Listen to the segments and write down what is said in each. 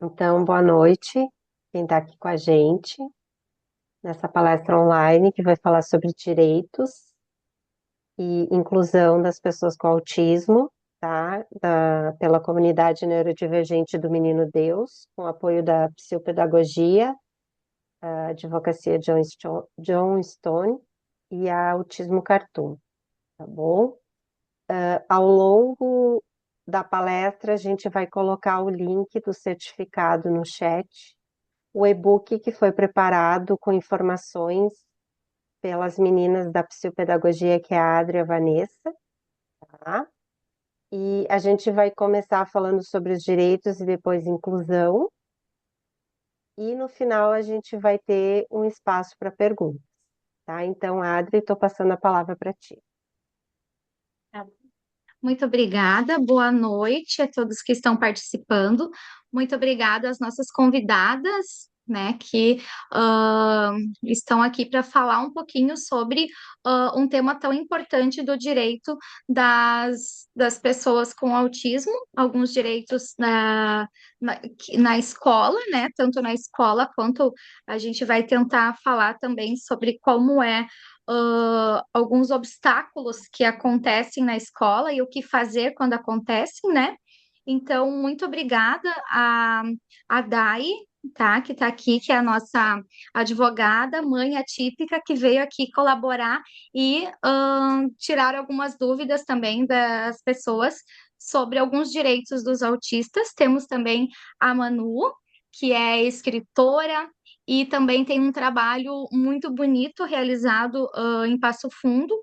Então, boa noite, quem está aqui com a gente nessa palestra online que vai falar sobre direitos e inclusão das pessoas com autismo, tá? Pela comunidade neurodivergente do Menino Deus, com apoio da Psicopedagogia, a Advocacia John Stone e a Autismo Cartoon, tá bom? Ao longo da palestra, a gente vai colocar o link do certificado no chat, o e-book que foi preparado com informações pelas meninas da psicopedagogia, que é a Adria e a Vanessa, tá? E a gente vai começar falando sobre os direitos e depois inclusão, e no final a gente vai ter um espaço para perguntas, tá? Então, Adri, estou passando a palavra para ti. Tá. Muito obrigada, boa noite a todos que estão participando. Muito obrigada às nossas convidadas, né, que estão aqui para falar um pouquinho sobre um tema tão importante do direito das pessoas com autismo, alguns direitos na escola, né, tanto na escola quanto a gente vai tentar falar também sobre como é alguns obstáculos que acontecem na escola e o que fazer quando acontecem, né? Então, muito obrigada a Dai, tá? Que está aqui, que é a nossa advogada, mãe atípica, que veio aqui colaborar e tirar algumas dúvidas também das pessoas sobre alguns direitos dos autistas. Temos também a Manu, que é escritora, e também tem um trabalho muito bonito realizado em Passo Fundo,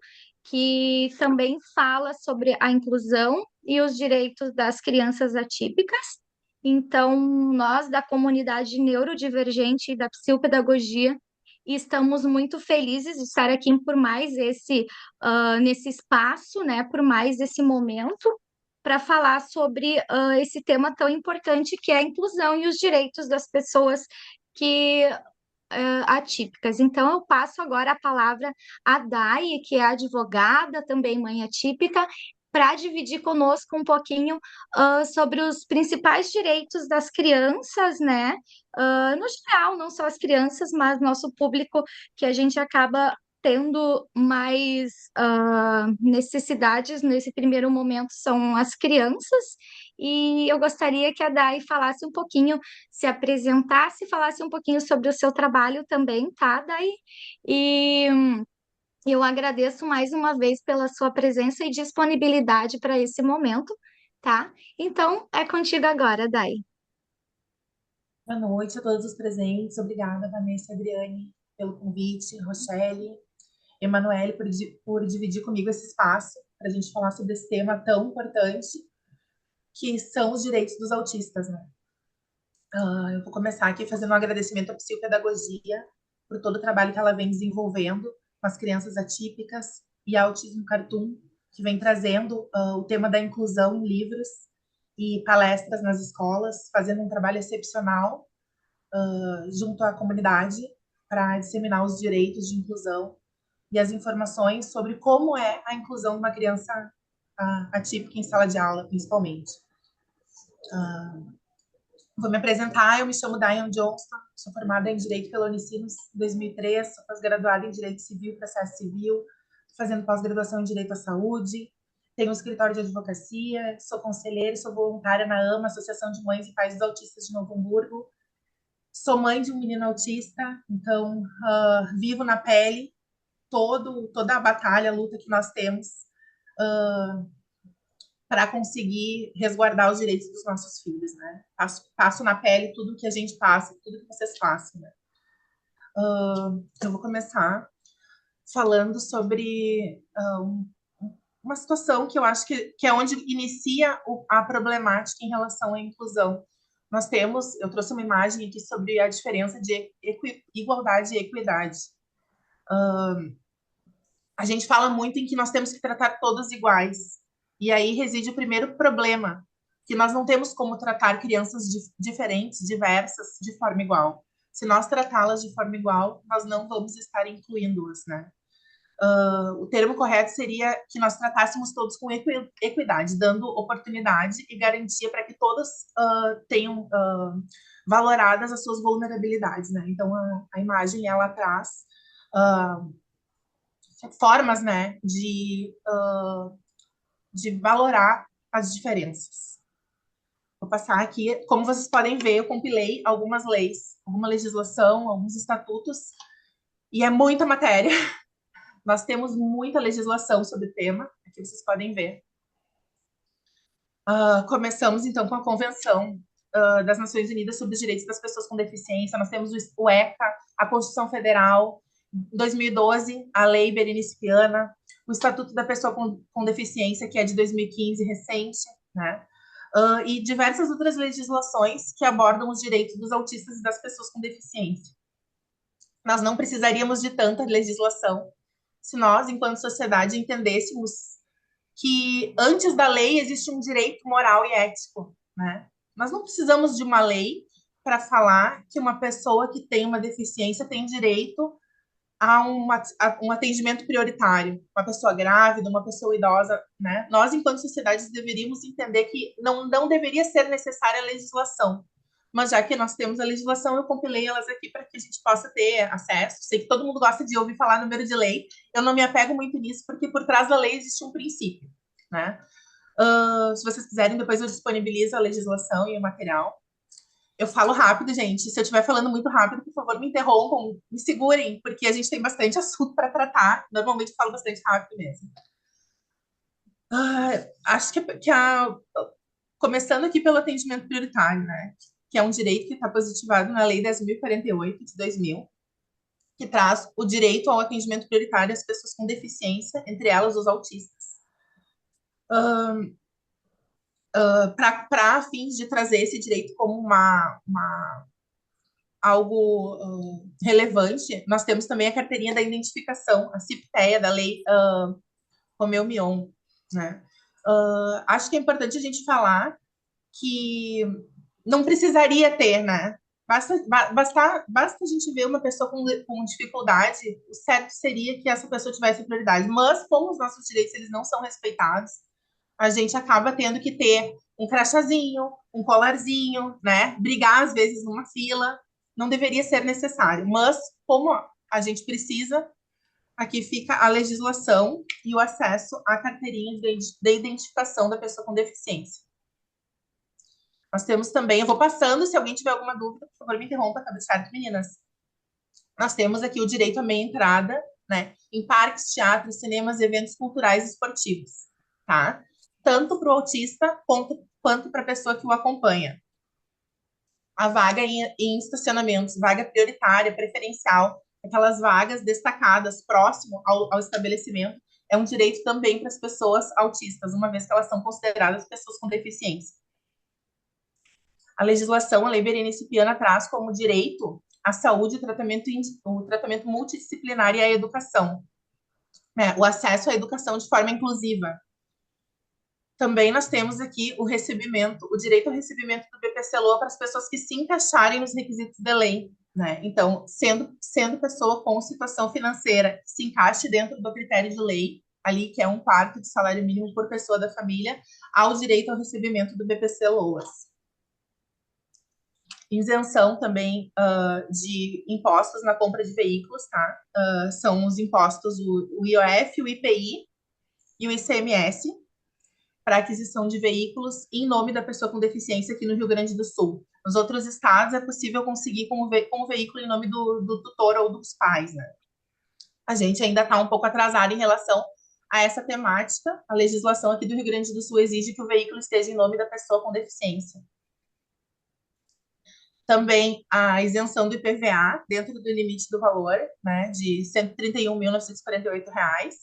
que também fala sobre a inclusão e os direitos das crianças atípicas. Então, nós da comunidade neurodivergente e da psicopedagogia estamos muito felizes de estar aqui por mais nesse espaço, né, por mais esse momento, para falar sobre esse tema tão importante que é a inclusão e os direitos das pessoas que atípicas. Então, eu passo agora a palavra à Dai, que é advogada, também mãe atípica, para dividir conosco um pouquinho sobre os principais direitos das crianças, né? No geral, não só as crianças, mas nosso público que a gente acaba tendo mais necessidades nesse primeiro momento são as crianças. E eu gostaria que a Dai falasse um pouquinho, se apresentasse, falasse um pouquinho sobre o seu trabalho também, tá, Dai? E eu agradeço mais uma vez pela sua presença e disponibilidade para esse momento, tá? Então, é contigo agora, Dai. Boa noite a todos os presentes. Obrigada, Vanessa e Adriane, pelo convite, Rochelle, Emanuele, por dividir comigo esse espaço para a gente falar sobre esse tema tão importante, que são os direitos dos autistas, né? Eu vou começar aqui fazendo um agradecimento à Psicopedagogia por todo o trabalho que ela vem desenvolvendo com as crianças atípicas e a Autismo Cartoon, que vem trazendo o tema da inclusão em livros e palestras nas escolas, fazendo um trabalho excepcional junto à comunidade para disseminar os direitos de inclusão e as informações sobre como é a inclusão de uma criança atípica em sala de aula, principalmente. Vou me apresentar, eu me chamo Diane Johnston, sou formada em Direito pela Unicinos em 2003, sou pós-graduada em Direito Civil e Processo Civil, fazendo pós-graduação em Direito à Saúde, tenho um escritório de advocacia, sou conselheira e sou voluntária na AMA, Associação de Mães e Pais dos Autistas de Novo Hamburgo. Sou mãe de um menino autista, então vivo na pele toda a batalha, a luta que nós temos para conseguir resguardar os direitos dos nossos filhos, né? Passo na pele tudo que a gente passa, tudo que vocês passam, né? Eu vou começar falando sobre uma situação que eu acho que é onde inicia a problemática em relação à inclusão. Eu trouxe uma imagem aqui sobre a diferença de igualdade e equidade. A gente fala muito em que nós temos que tratar todos iguais. E aí reside o primeiro problema, que nós não temos como tratar crianças diferentes, diversas, de forma igual. Se nós tratá-las de forma igual, nós não vamos estar incluindo-as, né? O termo correto seria que nós tratássemos todos com equidade, dando oportunidade e garantia para que todos tenham valoradas as suas vulnerabilidades, né? Então, a imagem, ela traz formas, né, de valorar as diferenças. Vou passar aqui. Como vocês podem ver, eu compilei algumas leis, alguma legislação, alguns estatutos, e é muita matéria. Nós temos muita legislação sobre o tema, aqui vocês podem ver. Começamos, então, com a Convenção das Nações Unidas sobre os Direitos das Pessoas com Deficiência. Nós temos o ECA, a Constituição Federal, em 2012, a Lei Berenice Viana, o Estatuto da Pessoa com Deficiência, que é de 2015, recente, né? E diversas outras legislações que abordam os direitos dos autistas e das pessoas com deficiência. Nós não precisaríamos de tanta legislação se nós, enquanto sociedade, entendêssemos que antes da lei existe um direito moral e ético, né? Nós não precisamos de uma lei para falar que uma pessoa que tem uma deficiência tem direito a um atendimento prioritário. Uma pessoa grávida, uma pessoa idosa, né? Nós, enquanto sociedade, deveríamos entender que não deveria ser necessária a legislação. Mas já que nós temos a legislação, eu compilei elas aqui para que a gente possa ter acesso. Sei que todo mundo gosta de ouvir falar número de lei. Eu não me apego muito nisso, porque por trás da lei existe um princípio, né? Se vocês quiserem, depois eu disponibilizo a legislação e o material. Eu falo rápido, gente. Se eu estiver falando muito rápido, por favor, me interrompam, me segurem, porque a gente tem bastante assunto para tratar. Normalmente eu falo bastante rápido mesmo. Acho começando aqui pelo atendimento prioritário, né? Que é um direito que está positivado na Lei 10.048 de 2000, que traz o direito ao atendimento prioritário às pessoas com deficiência, entre elas os autistas. Para fins de trazer esse direito como algo relevante, nós temos também a carteirinha da identificação, a CIPTEA, da Lei Romeu-Mion, né? Acho que é importante a gente falar que não precisaria ter, né? Basta a gente ver uma pessoa com dificuldade, o certo seria que essa pessoa tivesse prioridade. Mas, como os nossos direitos eles não são respeitados, a gente acaba tendo que ter um crachazinho, um colarzinho, né? Brigar, às vezes, numa fila. Não deveria ser necessário. Mas, como a gente precisa, aqui fica a legislação e o acesso à carteirinha de identificação da pessoa com deficiência. Nós temos também, eu vou passando, se alguém tiver alguma dúvida, por favor, me interrompa, tá certo, meninas? Nós temos aqui o direito à meia entrada, né? Em parques, teatros, cinemas, eventos culturais e esportivos, tá? Tanto para o autista quanto para a pessoa que o acompanha. A vaga em estacionamentos, vaga prioritária, preferencial, aquelas vagas destacadas próximo ao estabelecimento, é um direito também para as pessoas autistas, uma vez que elas são consideradas pessoas com deficiência. A legislação, a Lei Berenice Viana, traz como direito a saúde, o tratamento multidisciplinar e a educação, né? O acesso à educação de forma inclusiva. Também nós temos aqui o direito ao recebimento do BPC-LOA para as pessoas que se encaixarem nos requisitos da lei, né? Então, sendo pessoa com situação financeira que se encaixe dentro do critério de lei, ali que é 1/4 de salário mínimo por pessoa da família, há o direito ao recebimento do BPC-LOAS. Isenção também de impostos na compra de veículos, tá? São os impostos, o IOF, o IPI e o ICMS, para aquisição de veículos em nome da pessoa com deficiência aqui no Rio Grande do Sul. Nos outros estados é possível conseguir com o veículo em nome do tutor ou dos pais, né? A gente ainda está um pouco atrasado em relação a essa temática. A legislação aqui do Rio Grande do Sul exige que o veículo esteja em nome da pessoa com deficiência. Também a isenção do IPVA dentro do limite do valor, né, de R$ 131.948.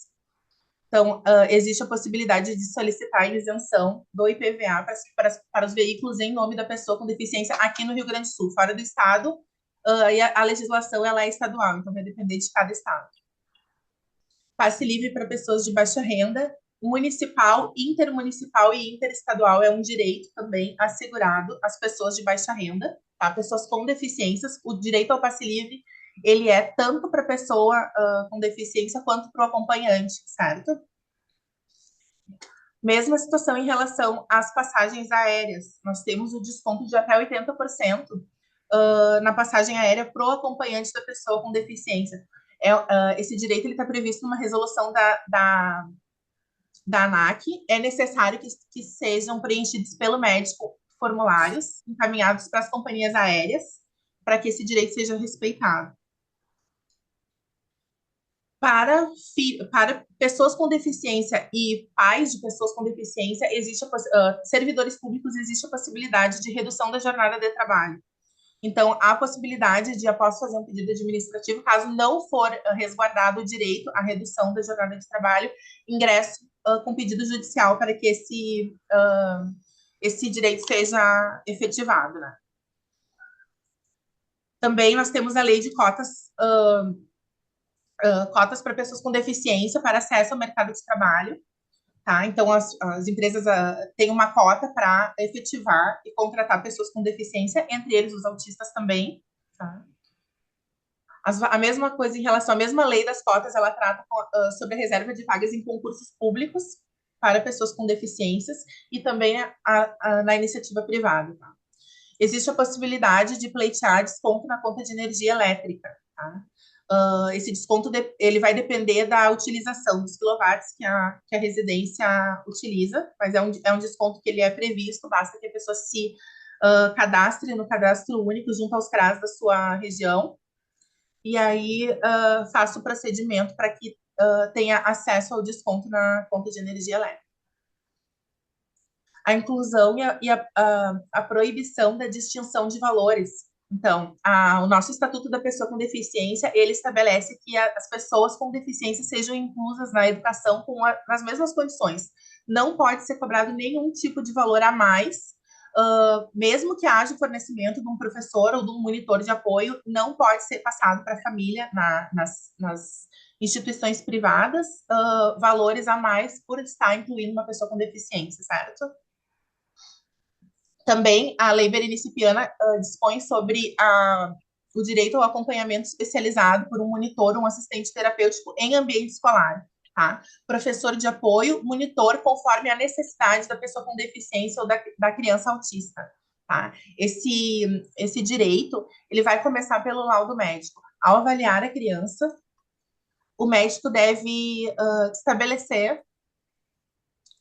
Então, existe a possibilidade de solicitar a isenção do IPVA para os veículos em nome da pessoa com deficiência aqui no Rio Grande do Sul. Fora do estado, e a legislação ela é estadual, então vai depender de cada estado. Passe livre para pessoas de baixa renda, municipal, intermunicipal e interestadual é um direito também assegurado às pessoas de baixa renda, tá? Pessoas com deficiências, o direito ao passe livre, ele é tanto para a pessoa com deficiência quanto para o acompanhante, certo? Mesma situação em relação às passagens aéreas. Nós temos o desconto de até 80% na passagem aérea para o acompanhante da pessoa com deficiência. Esse direito está previsto numa resolução da ANAC. É necessário que sejam preenchidos pelo médico formulários encaminhados para as companhias aéreas para que esse direito seja respeitado. Para pessoas com deficiência e pais de pessoas com deficiência, servidores públicos, existe a possibilidade de redução da jornada de trabalho. Então, há a possibilidade de, após fazer um pedido administrativo, caso não for resguardado o direito à redução da jornada de trabalho, ingresso com pedido judicial para que esse direito seja efetivado, né? Também nós temos a lei de cotas para pessoas com deficiência para acesso ao mercado de trabalho, tá? Então, as empresas têm uma cota para efetivar e contratar pessoas com deficiência, entre eles os autistas também, tá? A mesma coisa em relação à mesma lei das cotas, ela trata sobre a reserva de vagas em concursos públicos para pessoas com deficiências e também na iniciativa privada, tá? Existe a possibilidade de pleitear desconto na conta de energia elétrica, tá? Esse desconto ele vai depender da utilização dos quilowatts que a residência utiliza, mas é um desconto que ele é previsto, basta que a pessoa se cadastre no cadastro único junto aos CRAS da sua região, e aí faça o procedimento para que tenha acesso ao desconto na conta de energia elétrica. A inclusão e a proibição da distinção de valores. Então, o nosso Estatuto da Pessoa com Deficiência, ele estabelece que as pessoas com deficiência sejam inclusas na educação nas mesmas condições. Não pode ser cobrado nenhum tipo de valor a mais, mesmo que haja o fornecimento de um professor ou de um monitor de apoio, não pode ser passado para a família nas instituições privadas, valores a mais por estar incluindo uma pessoa com deficiência, certo? Também a Lei Berenice-Piana dispõe sobre o direito ao acompanhamento especializado por um monitor, um assistente terapêutico em ambiente escolar, tá? Professor de apoio, monitor, conforme a necessidade da pessoa com deficiência ou da criança autista, tá? Esse direito, ele vai começar pelo laudo médico. Ao avaliar a criança, o médico deve estabelecer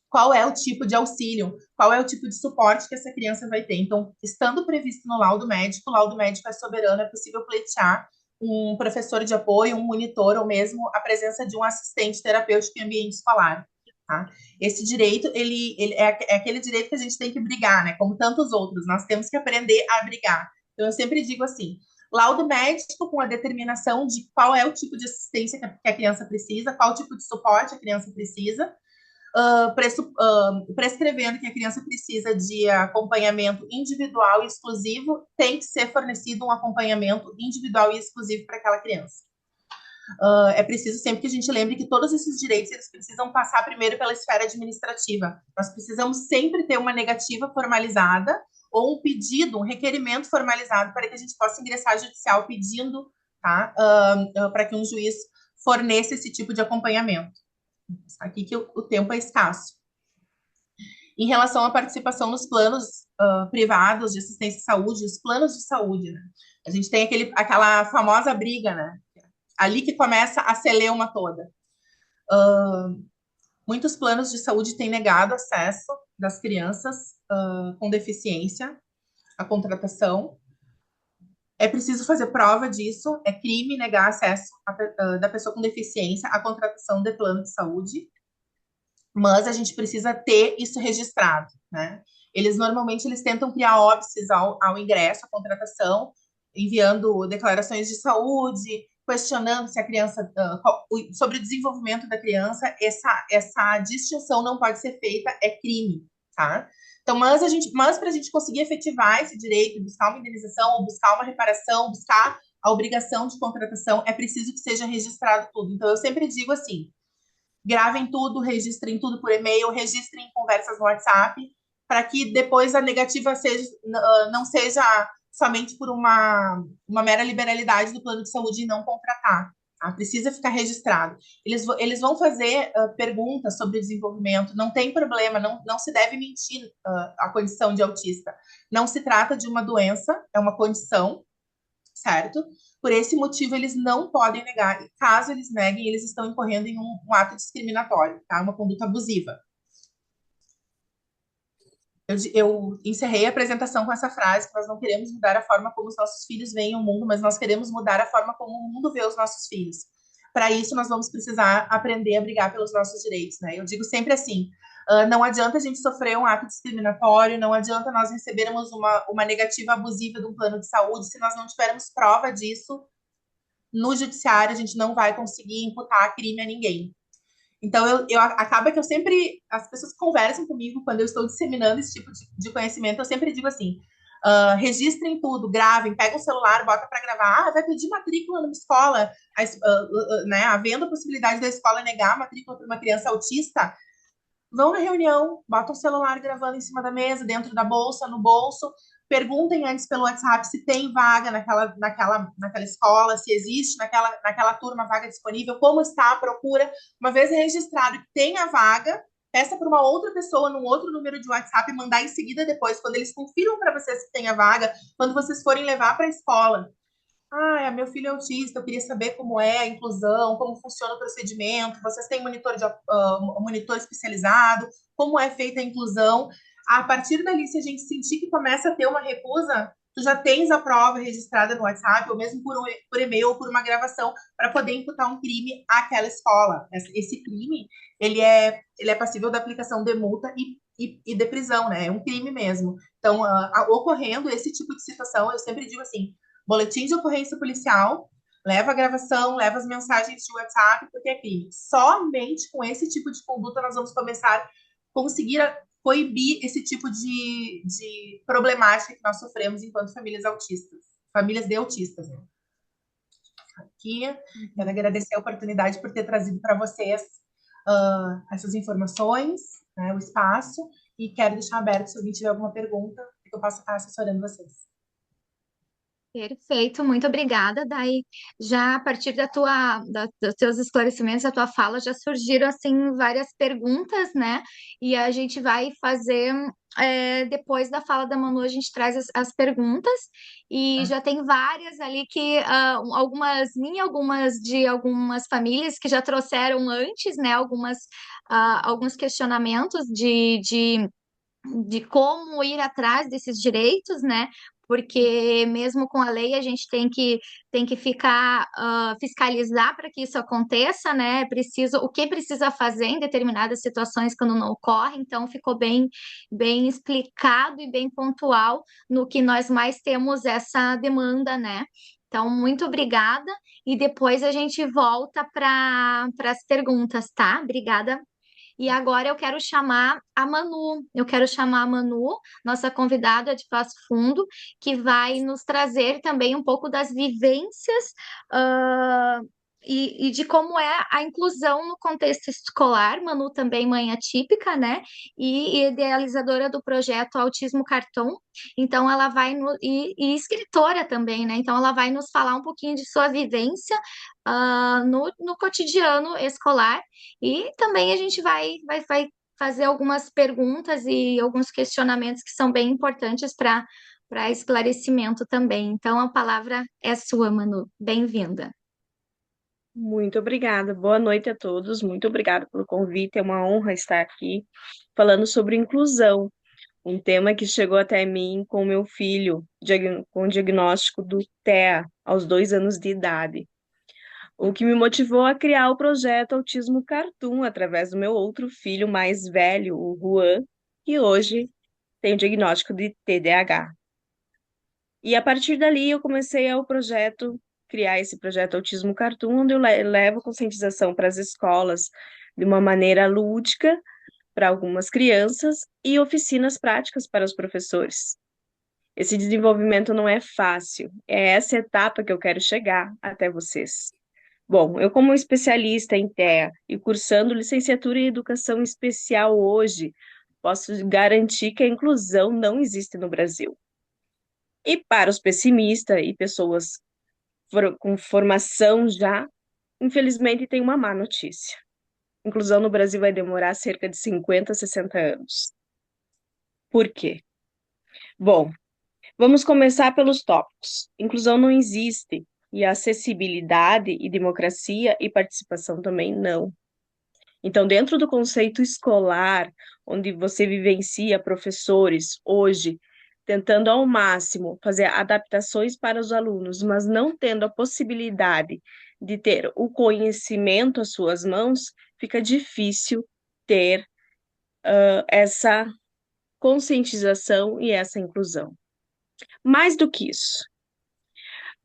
qual é o tipo de auxílio, qual é o tipo de suporte que essa criança vai ter. Então, estando previsto no laudo médico, o laudo médico é soberano, é possível pleitear um professor de apoio, um monitor, ou mesmo a presença de um assistente terapêutico em ambiente escolar, tá? Esse direito, ele é aquele direito que a gente tem que brigar, né? Como tantos outros, nós temos que aprender a brigar. Então, eu sempre digo assim, laudo médico com a determinação de qual é o tipo de assistência que a criança precisa, qual tipo de suporte a criança precisa, prescrevendo que a criança precisa de acompanhamento individual e exclusivo, tem que ser fornecido um acompanhamento individual e exclusivo para aquela criança. É preciso sempre que a gente lembre que todos esses direitos eles precisam passar primeiro pela esfera administrativa. Nós precisamos sempre ter uma negativa formalizada ou um pedido, um requerimento formalizado para que a gente possa ingressar judicial pedindo, tá, para que um juiz forneça esse tipo de acompanhamento. Aqui que o tempo é escasso. Em relação à participação nos planos privados de assistência à saúde, os planos de saúde, né? A gente tem aquela famosa briga, né? Ali que começa a celeuma toda. Muitos planos de saúde têm negado acesso das crianças com deficiência à contratação. É preciso fazer prova disso, é crime negar acesso da pessoa com deficiência à contratação de plano de saúde, mas a gente precisa ter isso registrado, né? Normalmente eles tentam criar óbices ao ingresso, à contratação, enviando declarações de saúde, questionando se a criança, sobre o desenvolvimento da criança, essa distinção não pode ser feita, é crime, tá? Então, mas para a gente conseguir efetivar esse direito, buscar uma indenização, ou buscar uma reparação, buscar a obrigação de contratação, é preciso que seja registrado tudo. Então, eu sempre digo assim, gravem tudo, registrem tudo por e-mail, registrem conversas no WhatsApp, para que depois a negativa não seja somente por uma mera liberalidade do plano de saúde e não contratar. Tá? Precisa ficar registrado. Eles vão fazer perguntas sobre o desenvolvimento, não tem problema, não se deve mentir a condição de autista. Não se trata de uma doença, é uma condição, certo? Por esse motivo, eles não podem negar. E caso eles neguem, eles estão incorrendo em um ato discriminatório, tá? Uma conduta abusiva. Eu encerrei a apresentação com essa frase, que nós não queremos mudar a forma como os nossos filhos veem o mundo, mas nós queremos mudar a forma como o mundo vê os nossos filhos. Para isso, nós vamos precisar aprender a brigar pelos nossos direitos, né? Eu digo sempre assim, não adianta a gente sofrer um ato discriminatório, não adianta nós recebermos uma negativa abusiva de um plano de saúde, se nós não tivermos prova disso no judiciário, a gente não vai conseguir imputar crime a ninguém. Então, acaba que eu sempre, as pessoas que conversam comigo, quando eu estou disseminando esse tipo de conhecimento, eu sempre digo assim, registrem tudo, gravem, pega um celular, bota para gravar, vai pedir matrícula numa escola, né, havendo a possibilidade da escola negar a matrícula para uma criança autista, vão na reunião, botam o celular gravando em cima da mesa, dentro da bolsa, no bolso, perguntem antes pelo WhatsApp se tem vaga naquela escola, se existe naquela turma vaga disponível, como está a procura. Uma vez registrado que tem a vaga, peça para uma outra pessoa num outro número de WhatsApp e mandar em seguida depois, quando eles confirmam para vocês que tem a vaga, quando vocês forem levar para a escola. Meu filho é autista, eu queria saber como é a inclusão, como funciona o procedimento, vocês têm monitor especializado, como é feita a inclusão. A partir dali, se a gente sentir que começa a ter uma recusa, tu já tens a prova registrada no WhatsApp, ou mesmo por e-mail ou por uma gravação, para poder imputar um crime àquela escola. Esse crime, ele é passível da aplicação de multa e de prisão, né? É um crime mesmo. Então, ocorrendo esse tipo de situação, eu sempre digo assim, boletim de ocorrência policial, leva a gravação, leva as mensagens de WhatsApp, porque é crime. Somente com esse tipo de conduta nós vamos começar a conseguir coibir esse tipo de problemática que nós sofremos enquanto famílias autistas, famílias de autistas. Né? Aqui, quero agradecer a oportunidade por ter trazido para vocês essas informações, né, o espaço, e quero deixar aberto se alguém tiver alguma pergunta, que eu possa estar assessorando vocês. Perfeito, muito obrigada. Daí, já a partir dos teus esclarecimentos, da tua fala, já surgiram assim várias perguntas, né? E a gente vai fazer depois da fala da Manu, a gente traz as perguntas e Tá? já tem várias ali que algumas minhas, algumas de algumas famílias que já trouxeram antes, né? Alguns questionamentos de como ir atrás desses direitos, né? Porque mesmo com a lei a gente tem que ficar fiscalizar para que isso aconteça, né? O que precisa fazer em determinadas situações quando não ocorre. Então ficou bem explicado e bem pontual no que nós mais temos essa demanda, né? Então, muito obrigada. E depois a gente volta para as perguntas, tá? Obrigada. E agora eu quero chamar a Manu. Eu quero chamar a Manu, nossa convidada de Passo Fundo, que vai nos trazer também um pouco das vivências, ah, e de como é a inclusão no contexto escolar. Manu também mãe atípica, né? E idealizadora do projeto Autismo Cartão. Então ela vai e escritora também, né? Então ela vai nos falar um pouquinho de sua vivência no cotidiano escolar e também a gente vai fazer algumas perguntas e alguns questionamentos que são bem importantes para esclarecimento também. Então, a palavra é sua, Manu. Bem-vinda. Muito obrigada. Boa noite a todos. Muito obrigada pelo convite. É uma honra estar aqui falando sobre inclusão, um tema que chegou até mim com meu filho, com o diagnóstico do TEA, aos 2 anos de idade. O que me motivou a criar o projeto Autismo Cartoon, através do meu outro filho mais velho, o Juan, que hoje tem o diagnóstico de TDAH. E a partir dali eu comecei criar esse projeto Autismo Cartoon, onde eu levo conscientização para as escolas de uma maneira lúdica para algumas crianças e oficinas práticas para os professores. Esse desenvolvimento não é fácil, é essa etapa que eu quero chegar até vocês. Bom, eu como especialista em TEA e cursando licenciatura em Educação Especial hoje, posso garantir que a inclusão não existe no Brasil. E para os pessimistas e pessoas com formação já, infelizmente tem uma má notícia. Inclusão no Brasil vai demorar cerca de 50 a 60 anos. Por quê? Bom, vamos começar pelos tópicos. Inclusão não existe, e acessibilidade e democracia e participação também não. Então, dentro do conceito escolar, onde você vivencia professores hoje, tentando ao máximo fazer adaptações para os alunos, mas não tendo a possibilidade de ter o conhecimento às suas mãos, fica difícil ter essa conscientização e essa inclusão. Mais do que isso,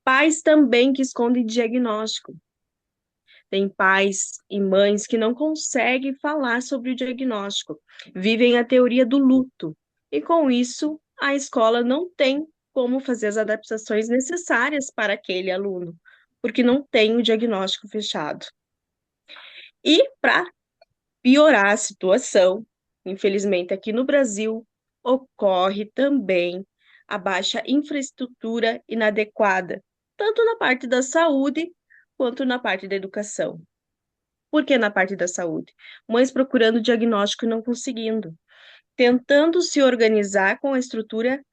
pais também que escondem diagnóstico. Tem pais e mães que não conseguem falar sobre o diagnóstico, vivem a teoria do luto, e com isso a escola não tem como fazer as adaptações necessárias para aquele aluno, porque não tem o diagnóstico fechado. E para piorar a situação, infelizmente aqui no Brasil, ocorre também a baixa infraestrutura inadequada, tanto na parte da saúde quanto na parte da educação. Por que na parte da saúde? Mães procurando diagnóstico e não conseguindo, tentando se organizar com a estrutura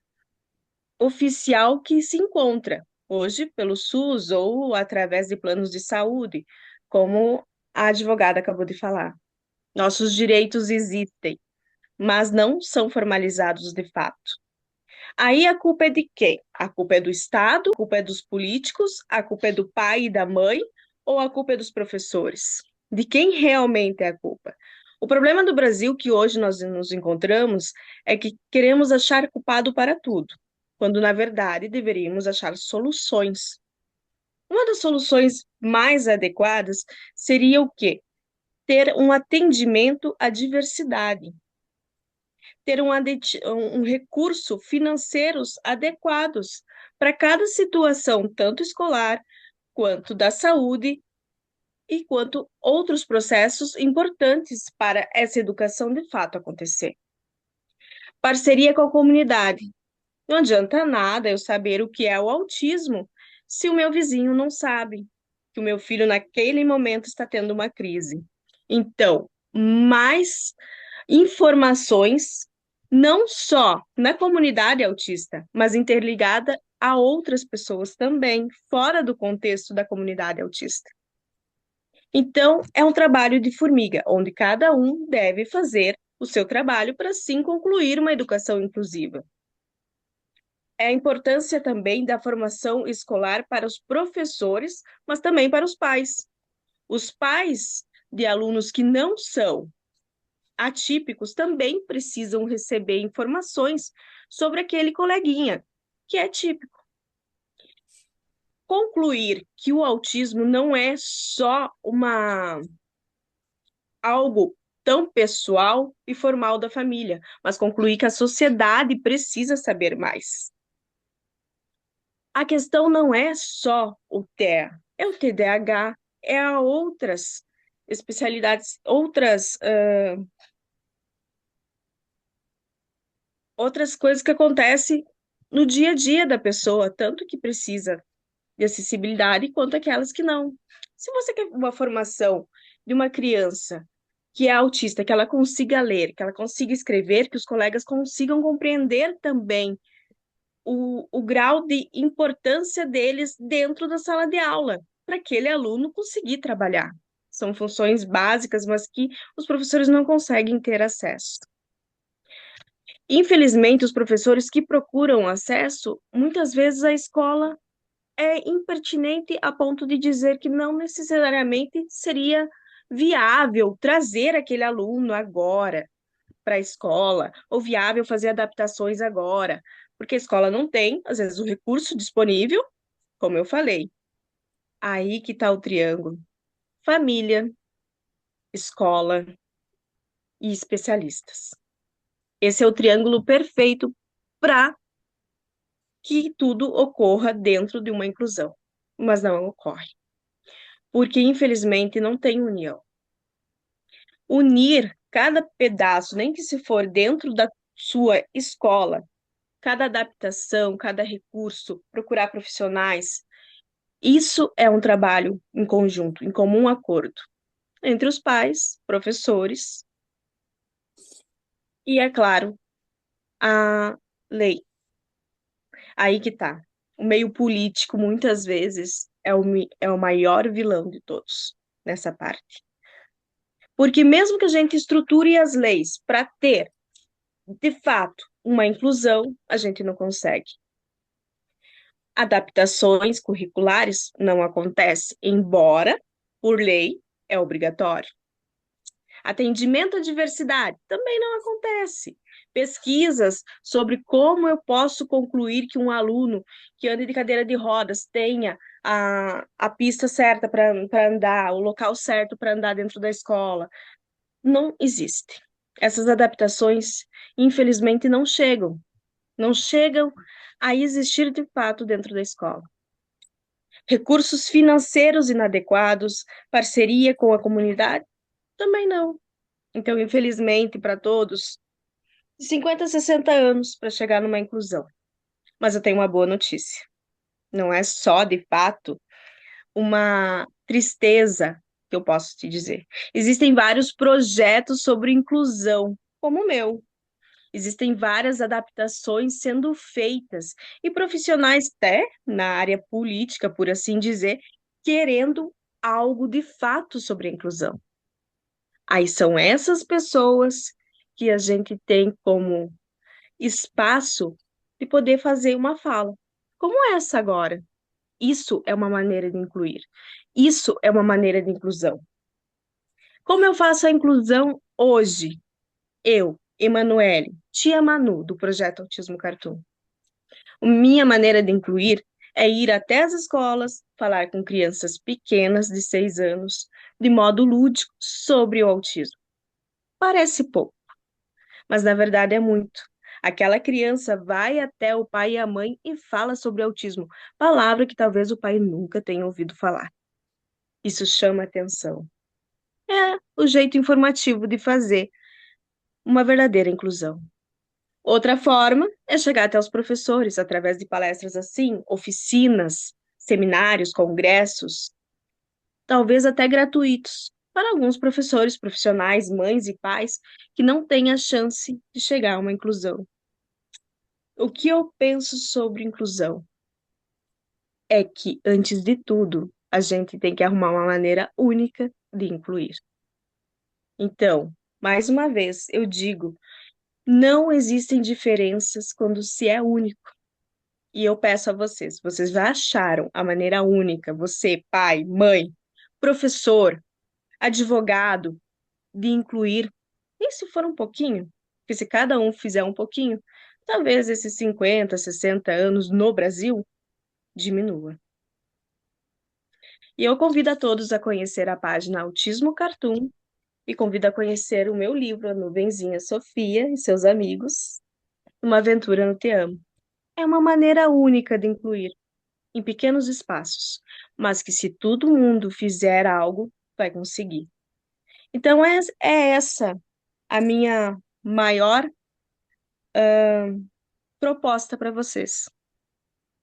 oficial que se encontra hoje pelo SUS ou através de planos de saúde, como a advogada acabou de falar. Nossos direitos existem, mas não são formalizados de fato. Aí a culpa é de quem? A culpa é do Estado, a culpa é dos políticos, a culpa é do pai e da mãe, ou a culpa é dos professores? De quem realmente é a culpa? O problema do Brasil que hoje nós nos encontramos é que queremos achar culpado para tudo, quando na verdade deveríamos achar soluções. Uma das soluções mais adequadas seria o quê? Ter um atendimento à diversidade, ter um recurso financeiros adequados para cada situação, tanto escolar quanto da saúde e quanto outros processos importantes para essa educação de fato acontecer. Parceria com a comunidade. Não adianta nada eu saber o que é o autismo se o meu vizinho não sabe que o meu filho naquele momento está tendo uma crise. Então, mais informações, não só na comunidade autista, mas interligada a outras pessoas também, fora do contexto da comunidade autista. Então, é um trabalho de formiga, onde cada um deve fazer o seu trabalho para sim concluir uma educação inclusiva. É a importância também da formação escolar para os professores, mas também para os pais. Os pais de alunos que não são atípicos também precisam receber informações sobre aquele coleguinha que é típico. Concluir que o autismo não é só algo tão pessoal e formal da família, mas concluir que a sociedade precisa saber mais. A questão não é só o TEA, é o TDAH, é outras especialidades, outras coisas que acontecem no dia a dia da pessoa, tanto que precisa de acessibilidade quanto aquelas que não. Se você quer uma formação de uma criança que é autista, que ela consiga ler, que ela consiga escrever, que os colegas consigam compreender também o grau de importância deles dentro da sala de aula, para aquele aluno conseguir trabalhar. São funções básicas, mas que os professores não conseguem ter acesso. Infelizmente, os professores que procuram acesso, muitas vezes a escola é impertinente a ponto de dizer que não necessariamente seria viável trazer aquele aluno agora para a escola, ou viável fazer adaptações agora, porque a escola não tem, às vezes, o recurso disponível, como eu falei. Aí que está o triângulo: família, escola e especialistas. Esse é o triângulo perfeito para que tudo ocorra dentro de uma inclusão, mas não ocorre, porque infelizmente não tem união. Unir cada pedaço, nem que se for dentro da sua escola, cada adaptação, cada recurso, procurar profissionais, isso é um trabalho em conjunto, em comum acordo, entre os pais, professores e, é claro, a lei. Aí que tá. O meio político, muitas vezes, é o maior vilão de todos nessa parte. Porque mesmo que a gente estruture as leis para ter, de fato, uma inclusão, a gente não consegue. Adaptações curriculares não acontecem, embora, por lei, é obrigatório. Atendimento à diversidade também não acontece. Pesquisas sobre como eu posso concluir que um aluno que anda de cadeira de rodas tenha a pista certa para andar, o local certo para andar dentro da escola, não existe. Essas adaptações, infelizmente, não chegam a existir de fato dentro da escola. Recursos financeiros inadequados, parceria com a comunidade, também não. Então, infelizmente, para todos, de 50 a 60 anos para chegar numa inclusão. Mas eu tenho uma boa notícia. Não é só, de fato, uma tristeza que eu posso te dizer. Existem vários projetos sobre inclusão, como o meu. Existem várias adaptações sendo feitas e profissionais até na área política, por assim dizer, querendo algo de fato sobre a inclusão. Aí são essas pessoas que a gente tem como espaço de poder fazer uma fala, como essa agora. Isso é uma maneira de incluir. Isso é uma maneira de inclusão. Como eu faço a inclusão hoje? Eu, Emanuele, tia Manu, do Projeto Autismo Cartoon. Minha maneira de incluir é ir até as escolas, falar com crianças pequenas de 6 anos, de modo lúdico, sobre o autismo. Parece pouco, mas na verdade é muito. Aquela criança vai até o pai e a mãe e fala sobre autismo, palavra que talvez o pai nunca tenha ouvido falar. Isso chama atenção. É o jeito informativo de fazer uma verdadeira inclusão. Outra forma é chegar até os professores através de palestras assim, oficinas, seminários, congressos, talvez até gratuitos, para alguns professores, profissionais, mães e pais que não têm a chance de chegar a uma inclusão. O que eu penso sobre inclusão é que, antes de tudo, a gente tem que arrumar uma maneira única de incluir. Então, mais uma vez, eu digo, não existem diferenças quando se é único. E eu peço a vocês já acharam a maneira única, você, pai, mãe, professor, advogado, de incluir, e se for um pouquinho, porque se cada um fizer um pouquinho, talvez esses 50, 60 anos no Brasil diminua. E eu convido a todos a conhecer a página Autismo Cartoon e convido a conhecer o meu livro, A Nuvenzinha Sofia e seus amigos, Uma Aventura no Te Amo. É uma maneira única de incluir, em pequenos espaços, mas que se todo mundo fizer algo, vai conseguir. Então, é essa a minha maior proposta para vocês.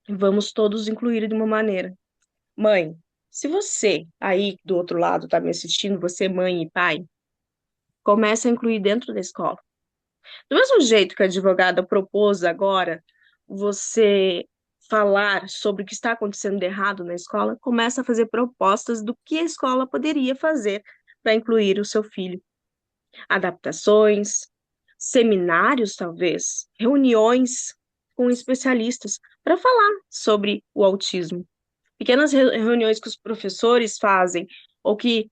Vamos todos incluir de uma maneira. Mãe, se você aí do outro lado está me assistindo, você mãe e pai, comece a incluir dentro da escola. Do mesmo jeito que a advogada propôs agora, você falar sobre o que está acontecendo de errado na escola, começa a fazer propostas do que a escola poderia fazer para incluir o seu filho. Adaptações, seminários, talvez, reuniões com especialistas para falar sobre o autismo. Pequenas reuniões que os professores fazem ou que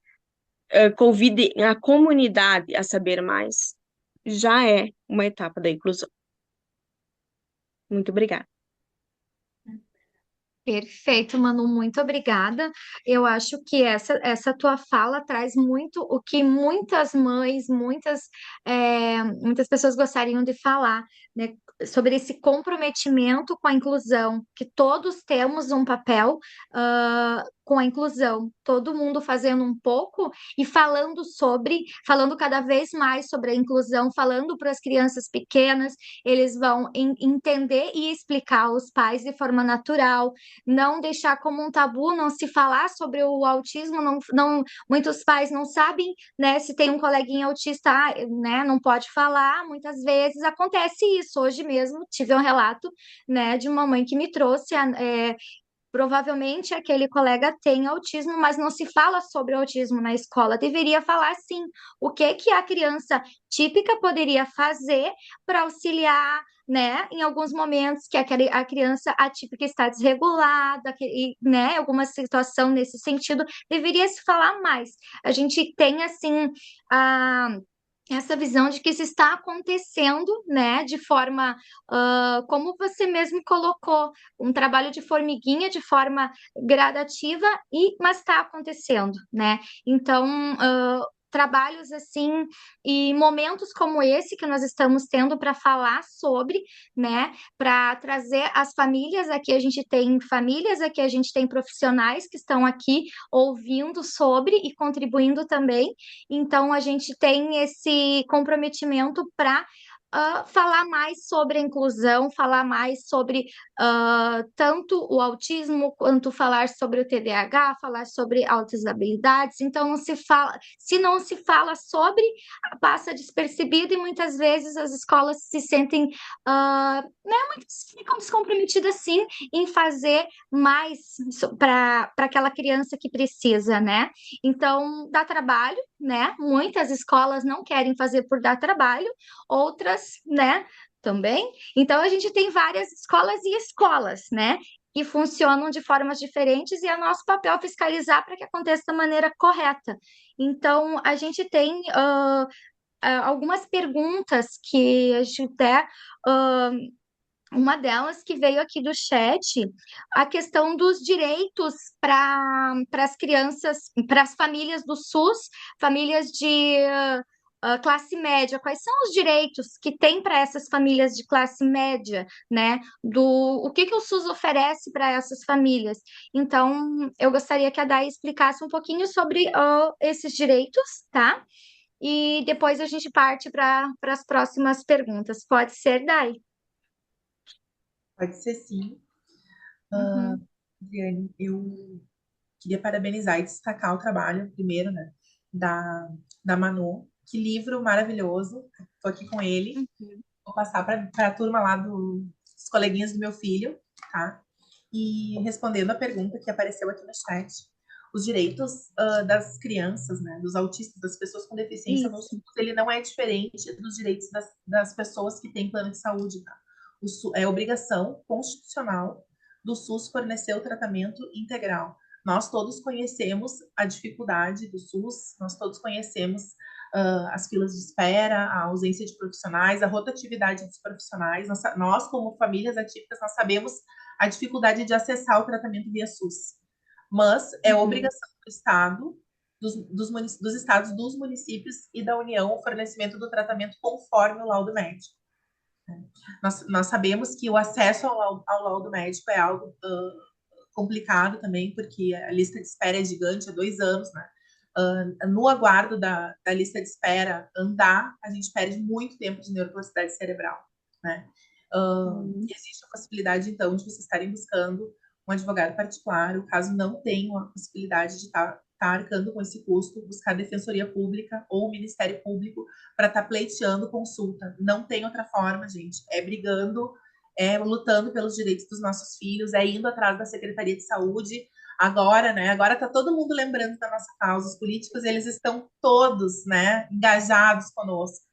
convidem a comunidade a saber mais, já é uma etapa da inclusão. Muito obrigada. Perfeito, Manu, muito obrigada. Eu acho que essa tua fala traz muito o que muitas mães, muitas pessoas gostariam de falar, né? Sobre esse comprometimento com a inclusão, que todos temos um papel com a inclusão, todo mundo fazendo um pouco e falando cada vez mais sobre a inclusão, falando para as crianças pequenas, eles vão entender e explicar aos pais de forma natural, não deixar como um tabu, não se falar sobre o autismo, muitos pais não sabem, né, se tem um coleguinha autista, né, não pode falar, muitas vezes acontece isso. Hoje mesmo tive um relato, né, de uma mãe que me trouxe, provavelmente aquele colega tem autismo, mas não se fala sobre autismo na escola. Deveria falar sim. O que que a criança típica poderia fazer para auxiliar, né, em alguns momentos que a criança atípica está desregulada, né, alguma situação nesse sentido, deveria se falar mais. A gente tem assim a essa visão de que isso está acontecendo, né, de forma, como você mesmo colocou, um trabalho de formiguinha, de forma gradativa, mas está acontecendo, né? Então, trabalhos assim e momentos como esse que nós estamos tendo para falar sobre, né, para trazer as famílias aqui, a gente tem famílias aqui, a gente tem profissionais que estão aqui ouvindo sobre e contribuindo também. Então, a gente tem esse comprometimento para falar mais sobre a inclusão, falar mais sobre tanto o autismo quanto falar sobre o TDAH, falar sobre altas habilidades. Então, não se fala, se não se fala sobre, passa despercebido e muitas vezes as escolas se sentem, né, ficam descomprometidas sim em fazer mais para aquela criança que precisa, né? Então, dá trabalho, né? Muitas escolas não querem fazer por dar trabalho, outras, né, também. Então, a gente tem várias escolas e escolas, né, que funcionam de formas diferentes e é nosso papel fiscalizar para que aconteça da maneira correta. Então, a gente tem algumas perguntas que a gente até. Uma delas que veio aqui do chat, a questão dos direitos para as crianças, para as famílias do SUS, famílias de classe média. Quais são os direitos que tem para essas famílias de classe média, né? O que o SUS oferece para essas famílias? Então, eu gostaria que a Day explicasse um pouquinho sobre esses direitos, tá? E depois a gente parte para as próximas perguntas. Pode ser, Day? Pode ser sim. Uhum. Adriane, eu queria parabenizar e destacar o trabalho, primeiro, né, da Manu. Que livro maravilhoso. Estou aqui com ele. Vou passar para a turma lá dos coleguinhas do meu filho, tá? E respondendo a pergunta que apareceu aqui no chat, os direitos das crianças, né, dos autistas, das pessoas com deficiência no Isso. SUS, ele não é diferente dos direitos das pessoas que têm plano de saúde, tá? É obrigação constitucional do SUS fornecer o tratamento integral. Nós todos conhecemos a dificuldade do SUS, nós todos conhecemos as filas de espera, a ausência de profissionais, a rotatividade dos profissionais. Nós, como famílias atípicas, nós sabemos a dificuldade de acessar o tratamento via SUS. Mas é obrigação do Estado, dos estados, dos municípios e da União o fornecimento do tratamento conforme o laudo médico. Nós sabemos que o acesso ao laudo médico é algo complicado também, porque a lista de espera é gigante, é 2 anos, né? No aguardo da lista de espera andar, a gente perde muito tempo de neuroplasticidade cerebral, né? Existe a possibilidade, então, de vocês estarem buscando um advogado particular, o caso não tenha a possibilidade de estar arcando com esse custo, buscar a Defensoria Pública ou o Ministério Público para estar pleiteando consulta. Não tem outra forma, gente. É brigando, é lutando pelos direitos dos nossos filhos, é indo atrás da Secretaria de Saúde. Agora, né? Agora está todo mundo lembrando da nossa causa. Os políticos, eles estão todos, né, engajados conosco.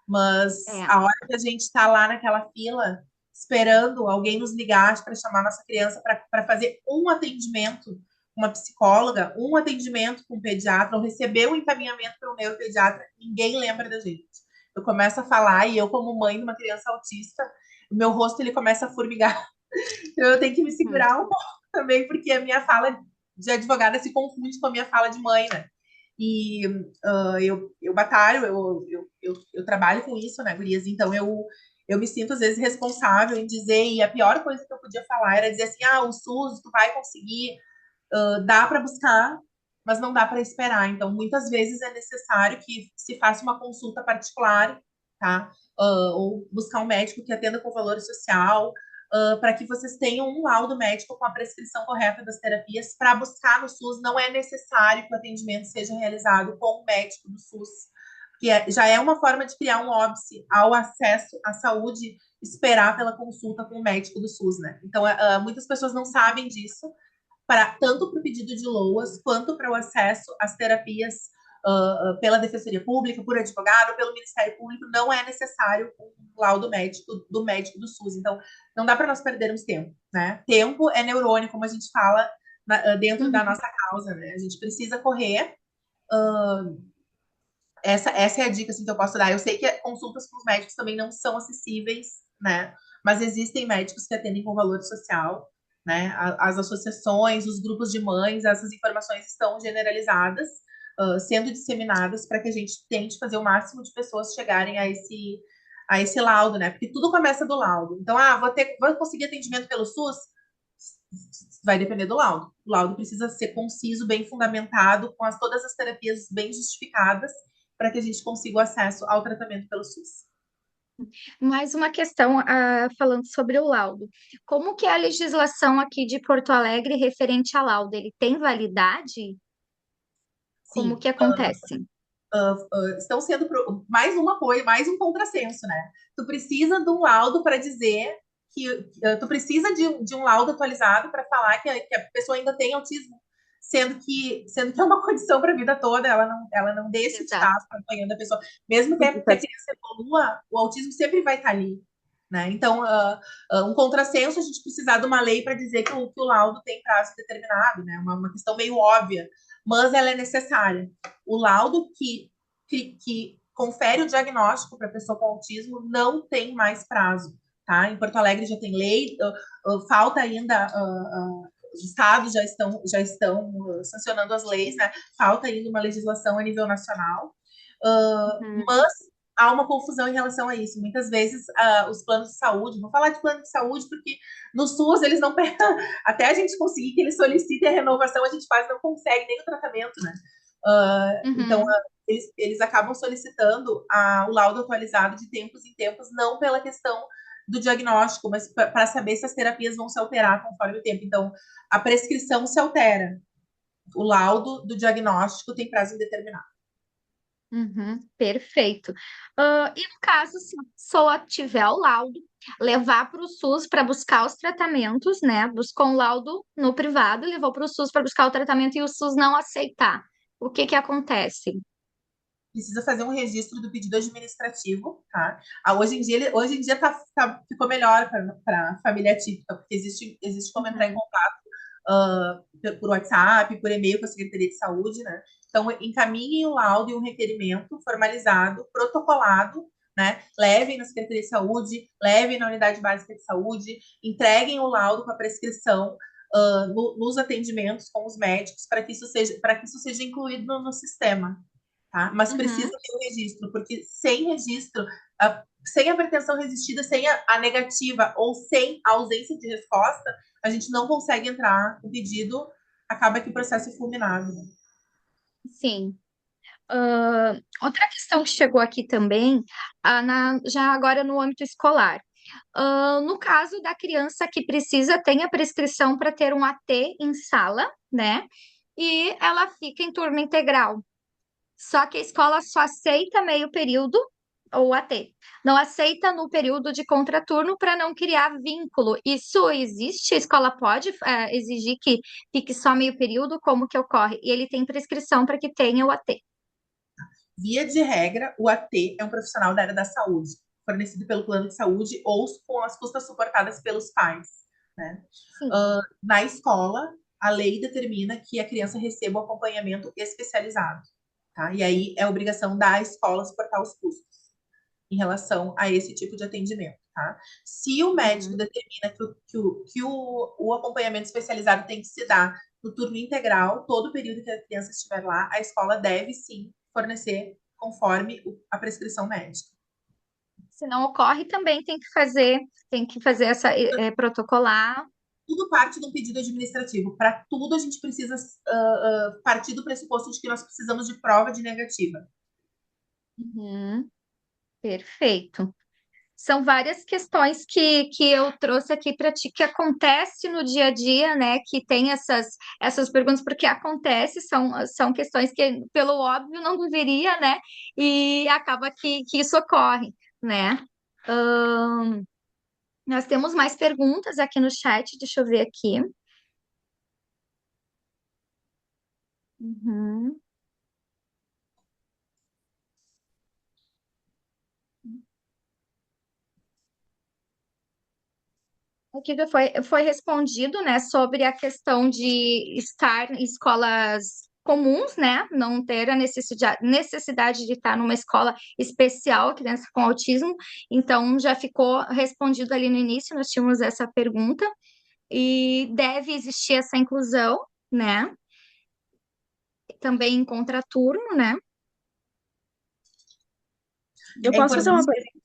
Mas a hora que a gente está lá naquela fila, esperando alguém nos ligar para chamar nossa criança para fazer um atendimento com uma psicóloga, um atendimento com um pediatra, ou receber um encaminhamento para um neuropediatra, ninguém lembra da gente. Eu começo a falar e eu, como mãe de uma criança autista, o meu rosto ele começa a formigar. Então eu tenho que me segurar um pouco também, porque a minha fala de advogada se confunde com a minha fala de mãe, né? E eu batalho, eu trabalho com isso, né, gurias? Então eu me sinto às vezes responsável em dizer, e a pior coisa que eu podia falar era dizer assim, o SUS, tu vai conseguir dá para buscar, mas não dá para esperar. Então, muitas vezes é necessário que se faça uma consulta particular, tá? Ou buscar um médico que atenda com valor social, para que vocês tenham um laudo médico com a prescrição correta das terapias. Para buscar no SUS, não é necessário que o atendimento seja realizado com o médico do SUS, que já é uma forma de criar um óbice ao acesso à saúde, esperar pela consulta com o médico do SUS, né? Então, muitas pessoas não sabem disso, tanto para o pedido de LOAS, quanto para o acesso às terapias pela Defensoria Pública, por advogado, pelo Ministério Público, não é necessário um laudo médico do SUS. Então, não dá para nós perdermos tempo, né? Tempo é neurônio, como a gente fala dentro da nossa causa, né? A gente precisa correr. Essa é a dica assim, que eu posso dar. Eu sei que consultas com os médicos também não são acessíveis, né? Mas existem médicos que atendem com valor social, né? As associações, os grupos de mães, essas informações estão generalizadas, sendo disseminadas para que a gente tente fazer o máximo de pessoas chegarem a esse laudo, né? Porque tudo começa do laudo. Então, vou conseguir atendimento pelo SUS? Vai depender do laudo. O laudo precisa ser conciso, bem fundamentado, com todas as terapias bem justificadas, para que a gente consiga o acesso ao tratamento pelo SUS. Mais uma questão, falando sobre o laudo. Como que é a legislação aqui de Porto Alegre referente ao laudo? Ele tem validade? Como Sim, que acontece? estão sendo mais um apoio, mais um contrassenso, né? Tu precisa de um laudo para dizer que tu precisa de um laudo atualizado para falar que a pessoa ainda tem autismo, sendo que é uma condição para a vida toda, ela não deixa de estar Exato. acompanhando a pessoa, mesmo que a criança evolua, o autismo sempre vai estar ali. Né? Então, um contrassenso, a gente precisar de uma lei para dizer que o laudo tem prazo determinado, né? Uma questão meio óbvia, mas ela é necessária. O laudo que confere o diagnóstico para a pessoa com autismo não tem mais prazo. Tá? Em Porto Alegre já tem lei, falta ainda, os estados já estão sancionando as leis, né? Falta ainda uma legislação a nível nacional, mas há uma confusão em relação a isso. Muitas vezes os planos de saúde, vou falar de plano de saúde porque no SUS eles não até a gente conseguir que eles solicitem a renovação, a gente quase não consegue nem o tratamento, né? Então, eles acabam solicitando o laudo atualizado de tempos em tempos, não pela questão do diagnóstico, mas para saber se as terapias vão se alterar conforme o tempo. Então, a prescrição se altera. O laudo do diagnóstico tem prazo indeterminado. Perfeito. E no caso, se a pessoa tiver o laudo, levar para o SUS para buscar os tratamentos, né? Buscou um laudo no privado, levou para o SUS para buscar o tratamento e o SUS não aceitar. O que que acontece? Precisa fazer um registro do pedido administrativo, tá? Hoje em dia ficou melhor para família típica, porque existe como entrar em contato por WhatsApp, por e-mail com a Secretaria de Saúde, né? Então, encaminhem o laudo e um requerimento formalizado, protocolado, né? Levem na Secretaria de Saúde, levem na Unidade Básica de Saúde, entreguem o laudo com a prescrição nos atendimentos com os médicos para que isso seja incluído no sistema. Tá? Mas precisa ter o registro, porque sem registro, sem a pretensão resistida, sem a negativa ou sem a ausência de resposta, a gente não consegue entrar no pedido, acaba que o processo é fulminado. Né? Sim. Outra questão que chegou aqui também, já agora no âmbito escolar. No caso da criança que precisa, tem a prescrição para ter um AT em sala, né? E ela fica em turma integral. Só que a escola só aceita meio período ou AT. Não aceita no período de contraturno para não criar vínculo. Isso existe? A escola pode exigir que fique só meio período? Como que ocorre? E ele tem prescrição para que tenha o AT. Via de regra, o AT é um profissional da área da saúde, fornecido pelo plano de saúde ou com as custas suportadas pelos pais. Né? Na escola, a lei determina que a criança receba um acompanhamento especializado. Tá? E aí é obrigação da escola suportar os custos em relação a esse tipo de atendimento. Tá? Se o médico determina que o acompanhamento especializado tem que se dar no turno integral, todo o período que a criança estiver lá, a escola deve sim fornecer conforme a prescrição médica. Se não ocorre, também tem que fazer protocolar. tudo parte de um pedido administrativo. Para tudo, a gente precisa partir do pressuposto de que nós precisamos de prova de negativa. Uhum, perfeito. São várias questões que eu trouxe aqui para ti, que acontece no dia a dia, né? Que tem essas perguntas, porque acontece, são questões que, pelo óbvio, não deveria, né? E acaba que isso ocorre, né? Ahn, nós temos mais perguntas aqui no chat, deixa eu ver aqui. Uhum. Aqui já foi respondido, né, sobre a questão de estar em escolas comuns, né, não ter a necessidade de estar numa escola especial, criança com autismo. Então, já ficou respondido ali no início, nós tínhamos essa pergunta, e deve existir essa inclusão, né, também em contraturno, né. Eu É posso fazer uma, importante. per-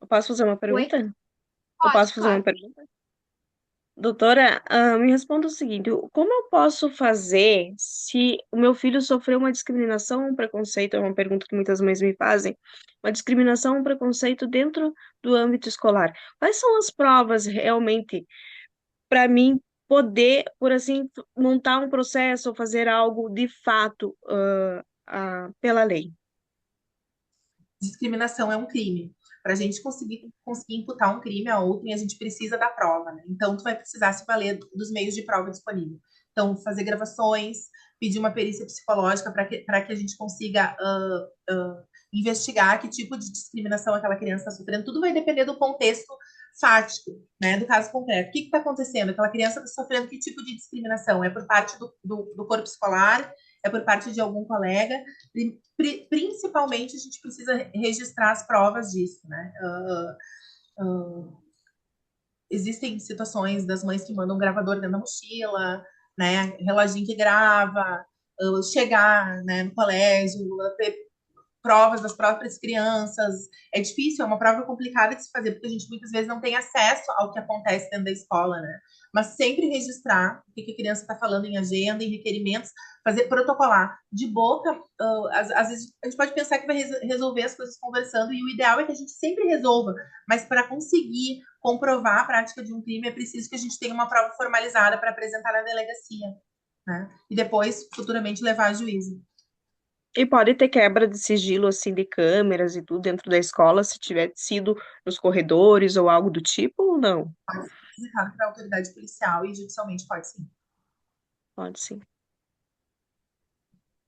eu posso fazer uma Oi? pergunta? Eu Pode, posso fazer uma claro. pergunta? Doutora, me responda o seguinte: como eu posso fazer se o meu filho sofreu uma discriminação, um preconceito? É uma pergunta que muitas mães me fazem. Uma discriminação, um preconceito dentro do âmbito escolar. Quais são as provas realmente para mim poder, por assim, montar um processo ou fazer algo de fato, pela lei? Discriminação é um crime. Para a gente conseguir imputar um crime a outrem, a gente precisa da prova, né? Então, tu vai precisar se valer dos meios de prova disponível. Então, fazer gravações, pedir uma perícia psicológica para que a gente consiga investigar que tipo de discriminação aquela criança está sofrendo. Tudo vai depender do contexto fático, né? Do caso concreto. O que está acontecendo? Aquela criança está sofrendo que tipo de discriminação? É por parte do corpo escolar? É por parte de algum colega? Principalmente, a gente precisa registrar as provas disso, né? Existem situações das mães que mandam um gravador dentro da mochila, né? Reloginho que grava, chegar, né, no colégio, provas das próprias crianças. É difícil, é uma prova complicada de se fazer, porque a gente muitas vezes não tem acesso ao que acontece dentro da escola, né? Mas sempre registrar o que a criança está falando em agenda, em requerimentos, fazer protocolar. De boca, às vezes a gente pode pensar que vai resolver as coisas conversando, e o ideal é que a gente sempre resolva, mas para conseguir comprovar a prática de um crime é preciso que a gente tenha uma prova formalizada para apresentar na delegacia, né? E depois, futuramente, levar a juízo. E pode ter quebra de sigilo, assim, de câmeras e tudo dentro da escola, se tiver sido nos corredores ou algo do tipo, ou não? Pode ser requisitado para a autoridade policial e judicialmente pode sim. Pode sim.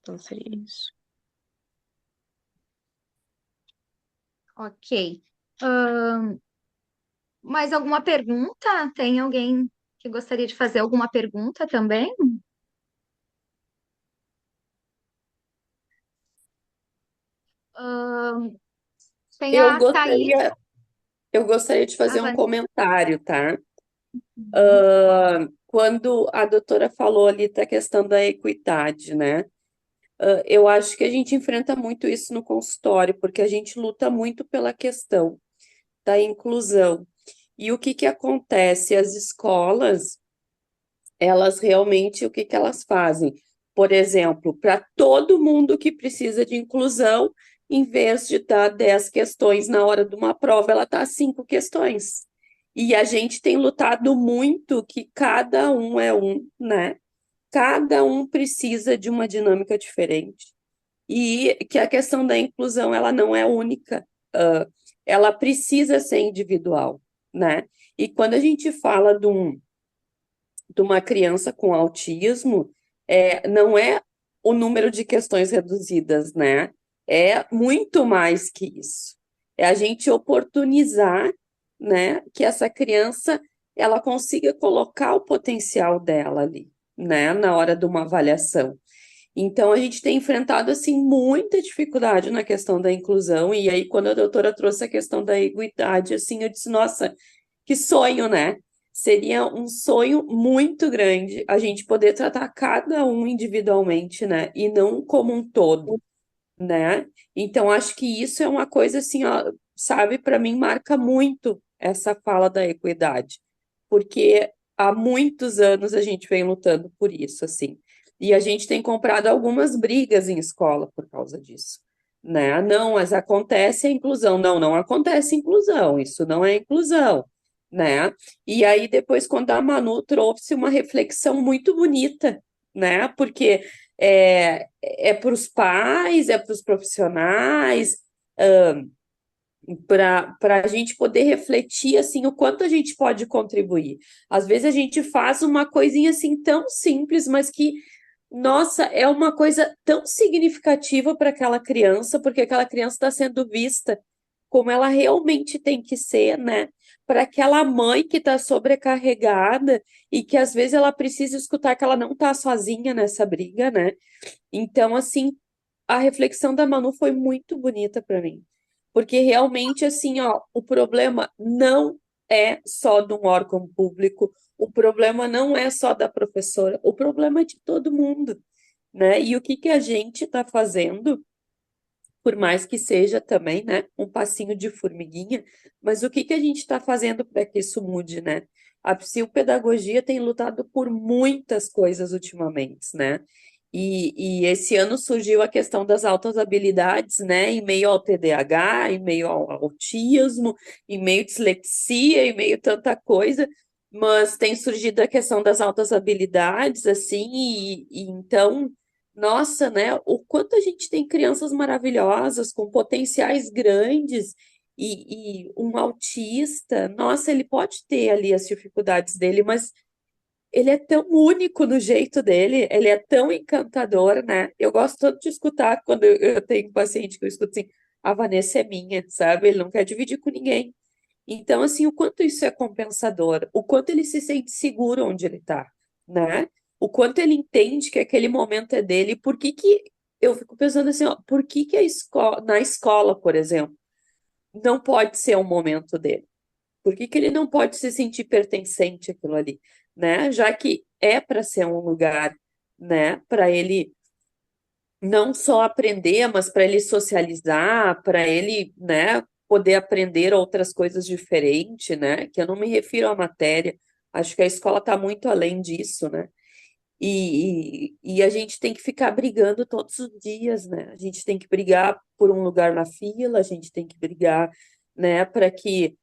Então seria isso. Ok. Mais alguma pergunta? Tem alguém que gostaria de fazer alguma pergunta também? Ahn, tem Eu a Thaís gostaria, eu gostaria de fazer um Avan. comentário, tá? Uhum. Quando a doutora falou ali da questão da equidade, né? Eu acho que a gente enfrenta muito isso no consultório, porque a gente luta muito pela questão da inclusão. E o que que acontece? As escolas, elas realmente, o que que elas fazem? Por exemplo, para todo mundo que precisa de inclusão, em vez de dar 10 questões na hora de uma prova, ela está 5 questões. E a gente tem lutado muito que cada um é um, né? Cada um precisa de uma dinâmica diferente. E que a questão da inclusão, ela não é única, ela precisa ser individual, né? E quando a gente fala de uma criança com autismo, não é o número de questões reduzidas, né? É muito mais que isso. É a gente oportunizar, né, que essa criança ela consiga colocar o potencial dela ali, né, na hora de uma avaliação. Então, a gente tem enfrentado, assim, muita dificuldade na questão da inclusão, e aí, quando a doutora trouxe a questão da equidade, assim, eu disse, nossa, que sonho, né? Seria um sonho muito grande a gente poder tratar cada um individualmente, né? E não como um todo, né? Então, acho que isso é uma coisa, assim, ó, sabe, para mim marca muito essa fala da equidade, porque há muitos anos a gente vem lutando por isso, assim. E a gente tem comprado algumas brigas em escola por causa disso, né? Não, mas acontece a inclusão. Não, não acontece inclusão. Isso não é inclusão, né? E aí depois, quando a Manu trouxe uma reflexão muito bonita, né? Porque é para os pais, é para os profissionais, para a gente poder refletir assim o quanto a gente pode contribuir. Às vezes a gente faz uma coisinha assim tão simples, mas que, nossa, é uma coisa tão significativa para aquela criança, porque aquela criança está sendo vista como ela realmente tem que ser, né? Para aquela mãe que está sobrecarregada e que às vezes ela precisa escutar que ela não está sozinha nessa briga, né? Então, assim, a reflexão da Manu foi muito bonita para mim. Porque realmente, assim, ó, o problema não é só de um órgão público, o problema não é só da professora, o problema é de todo mundo, né? E o que que a gente está fazendo, por mais que seja também, né, um passinho de formiguinha, mas o que que a gente está fazendo para que isso mude, né? A psicopedagogia tem lutado por muitas coisas ultimamente, né? E esse ano surgiu a questão das altas habilidades, né? Em meio ao TDAH, em meio ao autismo, em meio à dislexia, em meio a tanta coisa, mas tem surgido a questão das altas habilidades, assim, e então, nossa, né? O quanto a gente tem crianças maravilhosas, com potenciais grandes, e um autista, nossa, ele pode ter ali as dificuldades dele, mas ele é tão único no jeito dele, ele é tão encantador, né? Eu gosto tanto de escutar quando eu tenho um paciente que eu escuto assim, a Vanessa é minha, sabe? Ele não quer dividir com ninguém. Então, assim, o quanto isso é compensador, o quanto ele se sente seguro onde ele tá, né? O quanto ele entende que aquele momento é dele, por que que eu fico pensando assim, ó, por que que a escola, na escola, por exemplo, não pode ser um momento dele? Por que que ele não pode se sentir pertencente àquilo ali, né? Já que é para ser um lugar, né, para ele não só aprender, mas para ele socializar, para ele, né, poder aprender outras coisas diferentes, né? Que eu não me refiro à matéria. Acho que a escola está muito além disso, né? E a gente tem que ficar brigando todos os dias, né? A gente tem que brigar por um lugar na fila, a gente tem que brigar, né, para que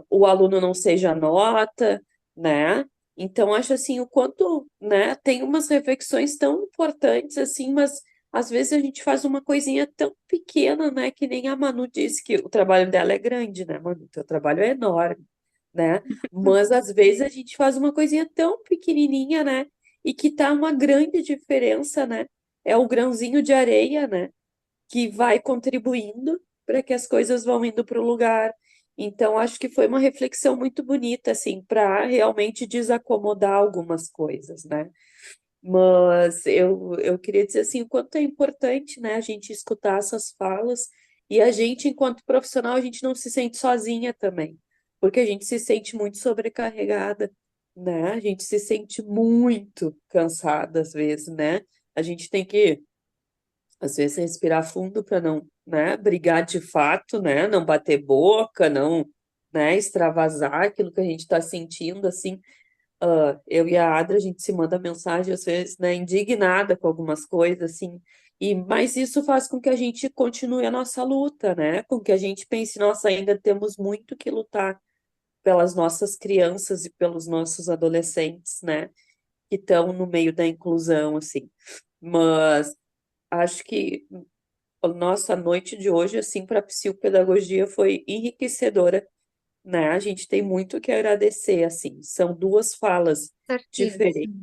o aluno não seja nota, né? Então, acho assim, o quanto, né, tem umas reflexões tão importantes, assim, mas às vezes a gente faz uma coisinha tão pequena, né, que nem a Manu disse que o trabalho dela é grande, né, Manu? Teu trabalho é enorme, né? Mas às vezes a gente faz uma coisinha tão pequenininha, né? E que tá uma grande diferença, né? É o grãozinho de areia, né? Que vai contribuindo para que as coisas vão indo para o lugar. Então, acho que foi uma reflexão muito bonita, assim, para realmente desacomodar algumas coisas, né? Mas eu queria dizer assim, o quanto é importante, né, a gente escutar essas falas e a gente, enquanto profissional, a gente não se sente sozinha também, porque a gente se sente muito sobrecarregada, né? A gente se sente muito cansada às vezes, né? A gente tem que, às vezes, respirar fundo para não, né, brigar de fato, né? Não bater boca, não, né, extravasar aquilo que a gente está sentindo, assim. Eu e a Adra, a gente se manda mensagem, às vezes, né, indignada com algumas coisas, assim, mas isso faz com que a gente continue a nossa luta, né? Com que a gente pense, nossa, ainda temos muito que lutar pelas nossas crianças e pelos nossos adolescentes, né? Que estão no meio da inclusão, assim. Mas acho que a nossa noite de hoje, assim, para a psicopedagogia foi enriquecedora, né? A gente tem muito que agradecer, assim. São duas falas Certeza. diferentes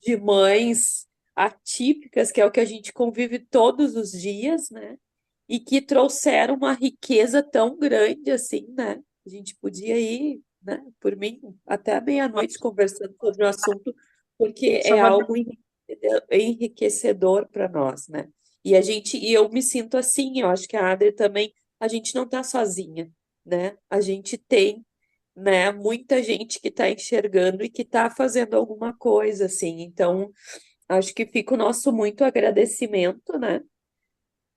de mães atípicas, que é o que a gente convive todos os dias, né? E que trouxeram uma riqueza tão grande assim, né? A gente podia ir, né, por mim, até a meia-noite conversando sobre o assunto, porque Só é uma algo enriquecedor para nós, né? E eu me sinto assim, eu acho que a Adri também, a gente não está sozinha, né? A gente tem, né, muita gente que está enxergando e que está fazendo alguma coisa, assim. Então, acho que fica o nosso muito agradecimento, né,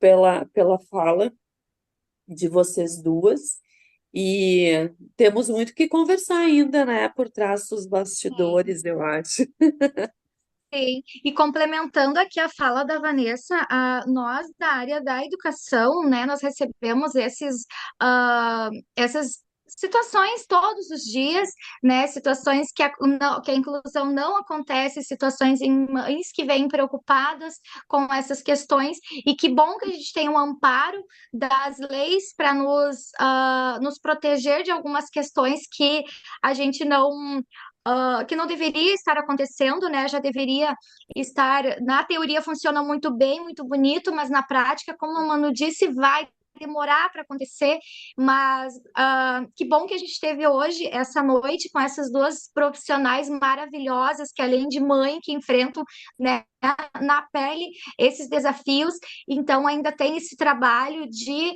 pela fala de vocês duas. E temos muito que conversar ainda, né, por trás dos bastidores, eu acho. Sim. E complementando aqui a fala da Vanessa, nós da área da educação, né, nós recebemos essas situações todos os dias, né, situações que a inclusão não acontece, situações em mães que vêm preocupadas com essas questões, e que bom que a gente tem um amparo das leis para nos proteger de algumas questões que a gente não que não deveria estar acontecendo, né? Já deveria estar. Na teoria funciona muito bem, muito bonito, mas na prática, como a Manu disse, vai demorar para acontecer. Mas que bom que a gente teve hoje, essa noite, com essas duas profissionais maravilhosas, que além de mãe, que enfrentam, né, na pele esses desafios, então ainda tem esse trabalho de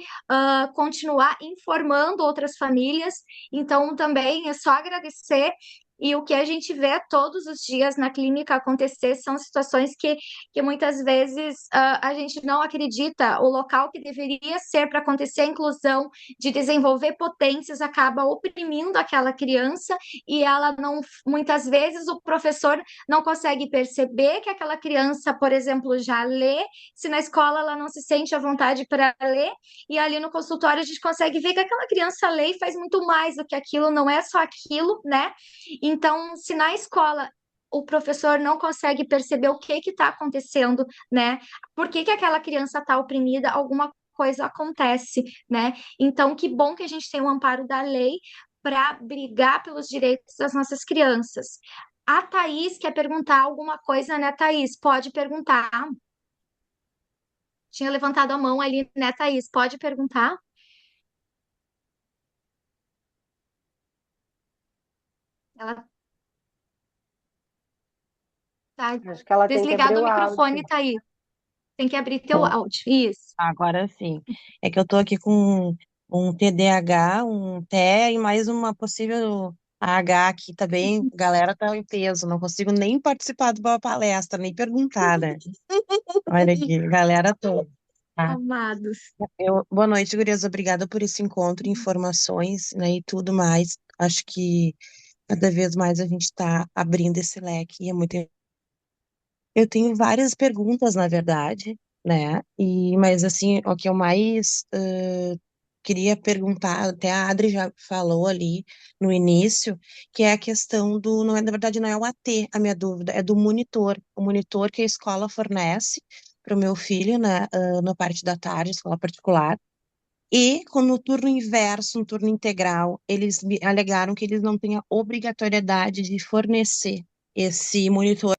continuar informando outras famílias. Então também é só agradecer, e o que a gente vê todos os dias na clínica acontecer são situações que muitas vezes a gente não acredita. O local que deveria ser para acontecer a inclusão, de desenvolver potências, acaba oprimindo aquela criança, e ela não, muitas vezes o professor não consegue perceber que aquela criança, por exemplo, já lê, se na escola ela não se sente à vontade para ler, e ali no consultório a gente consegue ver que aquela criança lê e faz muito mais do que aquilo, não é só aquilo, né? Então, se na escola o professor não consegue perceber o que está acontecendo, né? Por que aquela criança está oprimida? Alguma coisa acontece, né? Então, que bom que a gente tem o amparo da lei para brigar pelos direitos das nossas crianças. A Thaís quer perguntar alguma coisa, né, Thaís? Pode perguntar. Tinha levantado a mão ali, né, Thaís? Pode perguntar. Ela tá Acho que ela tem que abrir desligado o o microfone, áudio. Thaís. Tem que abrir teu áudio. Isso. Agora sim. É que eu tô aqui com um TDAH, um TE e mais uma possível AH aqui também. A galera tá em peso, não consigo nem participar de uma palestra, nem perguntar, né? Olha aqui, galera toda. Tá? Amados. Boa noite, gurias. Obrigada por esse encontro, informações, né, e tudo mais. Acho que cada vez mais a gente está abrindo esse leque e é muito. Eu tenho várias perguntas, na verdade, né? Mas assim, o que eu mais queria perguntar, até a Adri já falou ali no início, que é a questão do, não é, na verdade, não é o AT, a minha dúvida, é do monitor. O monitor que a escola fornece para o meu filho, né, na parte da tarde, escola particular. E no turno inverso, no turno integral, eles me alegaram que eles não têm a obrigatoriedade de fornecer esse monitor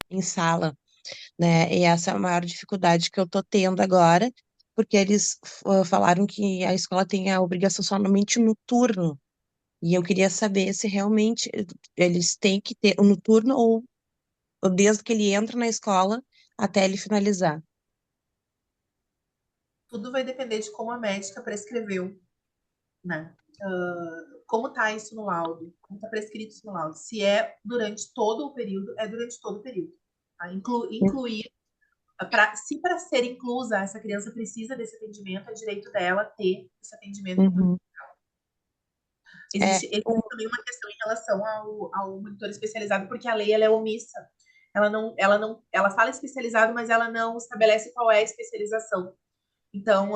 em sala, né? E essa é a maior dificuldade que eu tô tendo agora, porque eles falaram que a escola tem a obrigação somente no turno. E eu queria saber se realmente eles têm que ter o noturno ou desde que ele entra na escola até ele finalizar. Tudo vai depender de como a médica prescreveu, né? Como está isso no laudo? Como está prescrito isso no laudo? Se é durante todo o período, é durante todo o período. Tá? Incluir, se para ser inclusa essa criança precisa desse atendimento, é direito dela ter esse atendimento. Uhum. Existe também uma questão em relação ao monitor especializado, porque a lei ela é omissa. Ela fala especializado, mas ela não estabelece qual é a especialização. Então,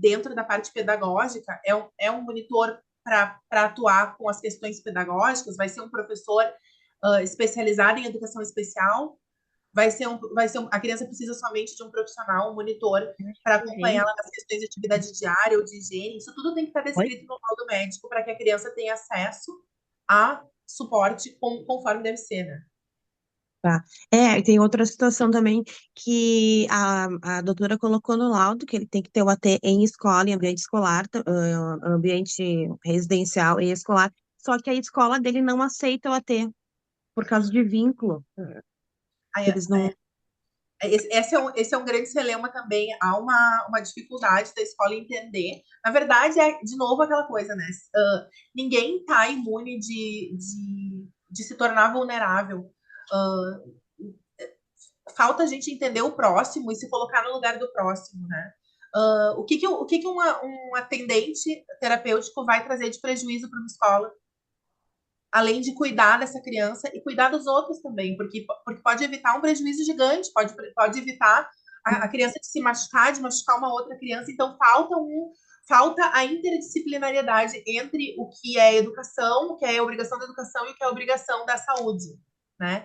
dentro da parte pedagógica, é um monitor para atuar com as questões pedagógicas, vai ser um professor especializado em educação especial, a criança precisa somente de um profissional, um monitor, para acompanhá-la nas questões de atividade diária ou de higiene. Isso tudo tem que estar descrito no laudo médico para que a criança tenha acesso a suporte conforme deve ser, né? Tá. E tem outra situação também que a doutora colocou no laudo, que ele tem que ter o AT em escola, em ambiente escolar, ambiente residencial e escolar, só que a escola dele não aceita o AT, por causa de vínculo. Aí, Eles não. esse é um grande dilema também. Há uma dificuldade da escola entender. Na verdade, é de novo aquela coisa, né? Ninguém está imune de se tornar vulnerável. Falta a gente entender o próximo e se colocar no lugar do próximo, né? O que um atendente terapêutico vai trazer de prejuízo para uma escola, além de cuidar dessa criança e cuidar dos outros também, porque pode evitar um prejuízo gigante, pode evitar a criança de se machucar, de machucar uma outra criança. Então, falta a interdisciplinariedade entre o que é educação, o que é a obrigação da educação e o que é a obrigação da saúde, né?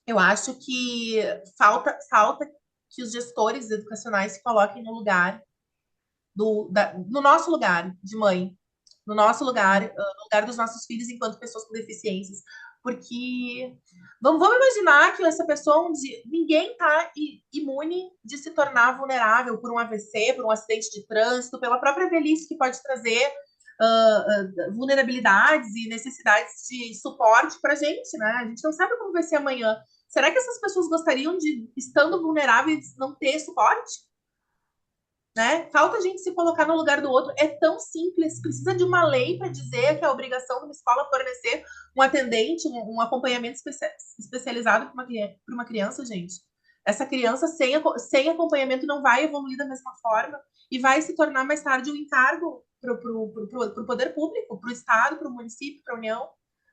Eu acho que falta que os gestores educacionais se coloquem no lugar no nosso lugar de mãe, no nosso lugar, no lugar dos nossos filhos enquanto pessoas com deficiências. Porque vamos imaginar que essa pessoa, ninguém está imune de se tornar vulnerável por um AVC, por um acidente de trânsito, pela própria velhice que pode trazer vulnerabilidades e necessidades de suporte para a gente, né? A gente não sabe como vai ser amanhã. Será que essas pessoas gostariam de, estando vulneráveis, não ter suporte? Né? Falta a gente se colocar no lugar do outro. É tão simples. Precisa de uma lei para dizer que é a obrigação de uma escola fornecer um atendente, um acompanhamento especializado para uma criança, gente. Essa criança sem acompanhamento não vai evoluir da mesma forma e vai se tornar mais tarde um encargo para o poder público, para o Estado, para o município, para a União,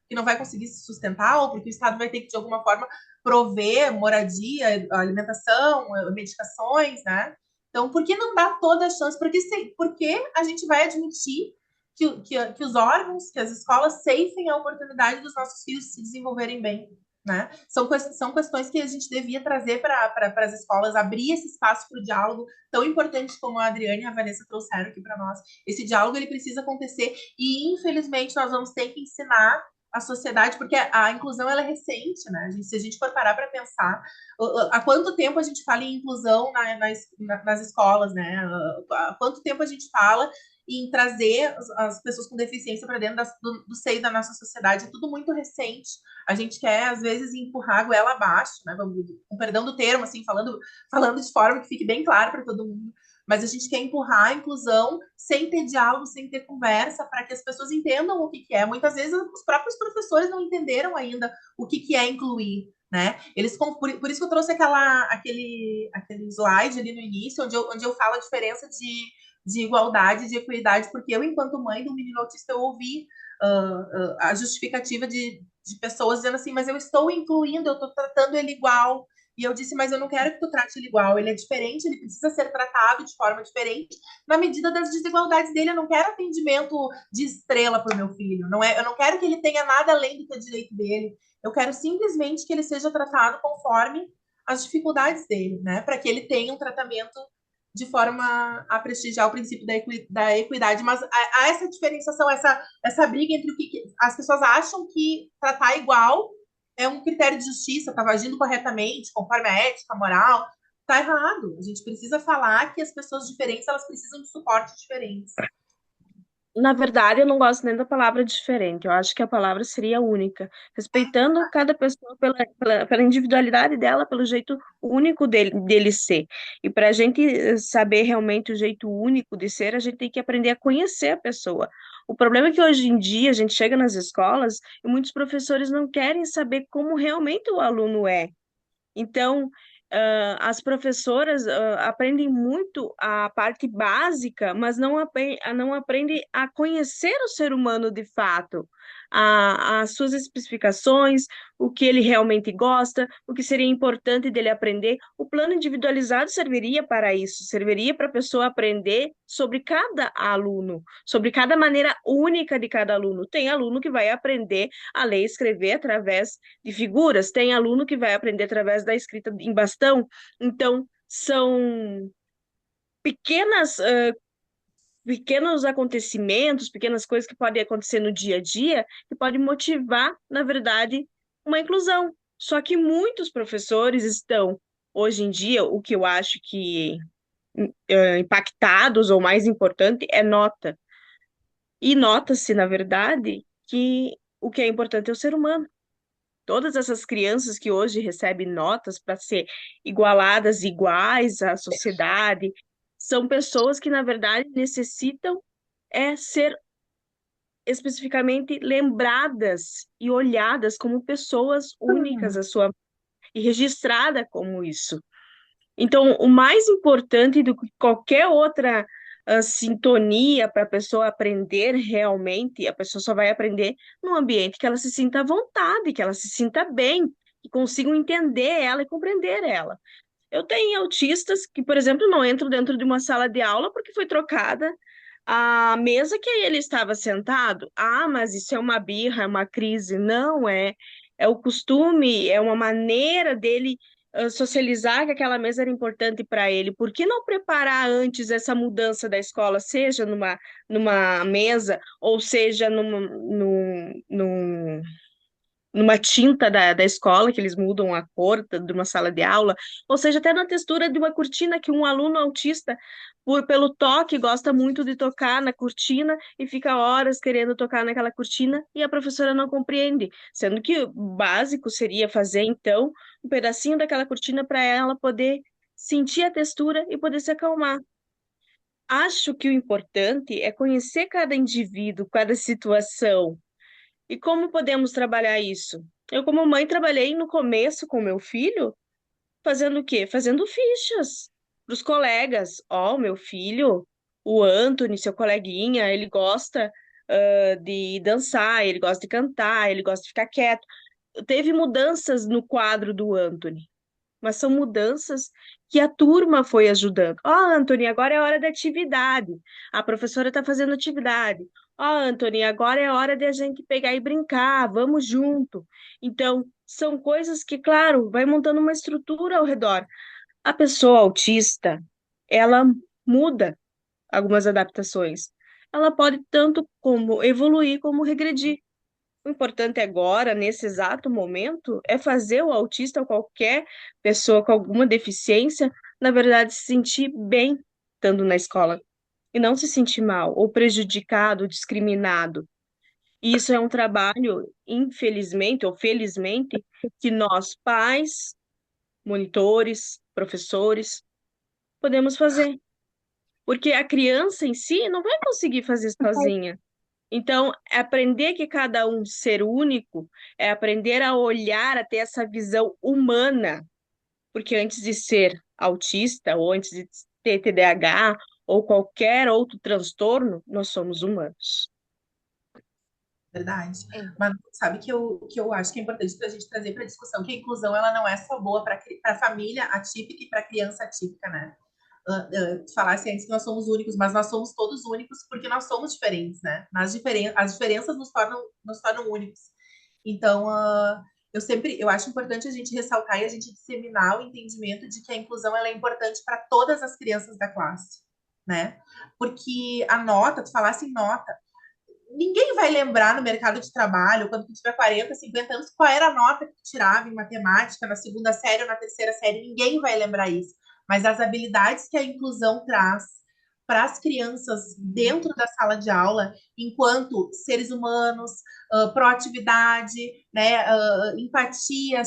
que não vai conseguir se sustentar, ou porque o Estado vai ter que, de alguma forma, prover moradia, alimentação, medicações, né? Então, por que não dar toda a chance? Por que a gente vai admitir que os órgãos, que as escolas ceifem a oportunidade dos nossos filhos se desenvolverem bem? Né? São questões que a gente devia trazer para as escolas, abrir esse espaço para o diálogo, tão importante como a Adriane e a Vanessa trouxeram aqui para nós. Esse diálogo ele precisa acontecer e, infelizmente, nós vamos ter que ensinar a sociedade, porque a inclusão ela é recente, né? Se a gente for parar para pensar, há quanto tempo a gente fala em inclusão nas escolas, né? Há quanto tempo a gente fala em trazer as pessoas com deficiência para dentro do seio da nossa sociedade? É tudo muito recente. A gente quer, às vezes, empurrar a goela abaixo, né? Com perdão do termo, assim, falando de forma que fique bem claro para todo mundo. Mas a gente quer empurrar a inclusão sem ter diálogo, sem ter conversa, para que as pessoas entendam o que é. Muitas vezes os próprios professores não entenderam ainda o que é incluir, né? Por isso que eu trouxe aquele slide ali no início, onde eu falo a diferença de igualdade, de equidade, porque eu, enquanto mãe de um menino autista, eu ouvi a justificativa de pessoas dizendo assim, mas eu estou incluindo, eu estou tratando ele igual. E eu disse, mas eu não quero que tu trate ele igual, ele é diferente, ele precisa ser tratado de forma diferente na medida das desigualdades dele. Eu não quero atendimento de estrela para o meu filho, eu não quero que ele tenha nada além do que é direito dele. Eu quero simplesmente que ele seja tratado conforme as dificuldades dele, né? Para que ele tenha um tratamento de forma a prestigiar o princípio da equidade. Mas há essa diferenciação, essa briga entre o que as pessoas acham que tratar igual é um critério de justiça, estava agindo corretamente, conforme a ética, a moral. Está errado. A gente precisa falar que as pessoas diferentes elas precisam de suporte diferentes. Na verdade, eu não gosto nem da palavra diferente. Eu acho que a palavra seria única, respeitando cada pessoa pela individualidade dela, pelo jeito único dele ser. E para a gente saber realmente o jeito único de ser, a gente tem que aprender a conhecer a pessoa. O problema é que hoje em dia a gente chega nas escolas e muitos professores não querem saber como realmente o aluno é. Então, as professoras aprendem muito a parte básica, mas não aprendem a conhecer o ser humano de fato, as suas especificações, o que ele realmente gosta, o que seria importante dele aprender. O plano individualizado serviria para isso, serviria para a pessoa aprender sobre cada aluno, sobre cada maneira única de cada aluno. Tem aluno que vai aprender a ler e escrever através de figuras, tem aluno que vai aprender através da escrita em bastão. Então, são pequenas, pequenos acontecimentos, pequenas coisas que podem acontecer no dia a dia, que podem motivar, na verdade, uma inclusão. Só que muitos professores estão, hoje em dia, o que eu acho que impactados, ou mais importante, é nota. E nota-se, na verdade, que o que é importante é o ser humano. Todas essas crianças que hoje recebem notas para ser igualadas, iguais à sociedade, são pessoas que, na verdade, necessitam ser especificamente lembradas e olhadas como pessoas únicas e registrada como isso. Então, o mais importante do que qualquer outra sintonia para a pessoa aprender realmente, a pessoa só vai aprender num ambiente que ela se sinta à vontade, que ela se sinta bem, que consigam entender ela e compreender ela. Eu tenho autistas que, por exemplo, não entram dentro de uma sala de aula porque foi trocada a mesa que ele estava sentado. Ah, mas isso é uma birra, é uma crise. Não é. É o costume, é uma maneira dele socializar que aquela mesa era importante para ele. Por que não preparar antes essa mudança da escola, seja numa mesa, ou seja numa tinta da escola, que eles mudam a cor de uma sala de aula, ou seja, até na textura de uma cortina que um aluno autista, pelo toque, gosta muito de tocar na cortina e fica horas querendo tocar naquela cortina e a professora não compreende, sendo que o básico seria fazer, então, um pedacinho daquela cortina para ela poder sentir a textura e poder se acalmar. Acho que o importante é conhecer cada indivíduo, cada situação, e como podemos trabalhar isso? Eu, como mãe, trabalhei no começo com meu filho, fazendo o quê? Fazendo fichas para os colegas. Ó, meu filho, o Anthony, seu coleguinha, ele gosta, de dançar, ele gosta de cantar, ele gosta de ficar quieto. Teve mudanças no quadro do Anthony, mas são mudanças que a turma foi ajudando. Ó, Anthony, agora é hora da atividade. A professora está fazendo atividade. Ó, Anthony, agora é hora de a gente pegar e brincar, vamos junto. Então, são coisas que, claro, vai montando uma estrutura ao redor. A pessoa autista, ela muda algumas adaptações. Ela pode tanto como evoluir como regredir. O importante agora, nesse exato momento, é fazer o autista ou qualquer pessoa com alguma deficiência, na verdade, se sentir bem estando na escola e não se sentir mal, ou prejudicado, ou discriminado. E isso é um trabalho, infelizmente ou felizmente, que nós, pais, monitores, professores, podemos fazer. Porque a criança em si não vai conseguir fazer sozinha. Então, é aprender que cada um ser único, é aprender a olhar, a ter essa visão humana, porque antes de ser autista, ou antes de ter TDAH, ou qualquer outro transtorno, nós somos humanos. Verdade. É. Mas sabe que eu acho que é importante para a gente trazer para a discussão que a inclusão ela não é só boa para a família atípica e para a criança atípica, né? Falasse antes que nós somos únicos, mas nós somos todos únicos porque nós somos diferentes, né? As diferenças nos tornam únicos. Então, eu acho importante a gente ressaltar e a gente disseminar o entendimento de que a inclusão ela é importante para todas as crianças da classe, né? Porque a nota, tu falasse em nota, ninguém vai lembrar no mercado de trabalho, quando tu tiver 40, 50 anos, qual era a nota que tu tirava em matemática, na segunda série ou na terceira série, ninguém vai lembrar isso. Mas as habilidades que a inclusão traz para as crianças dentro da sala de aula, enquanto seres humanos, proatividade, né, empatia,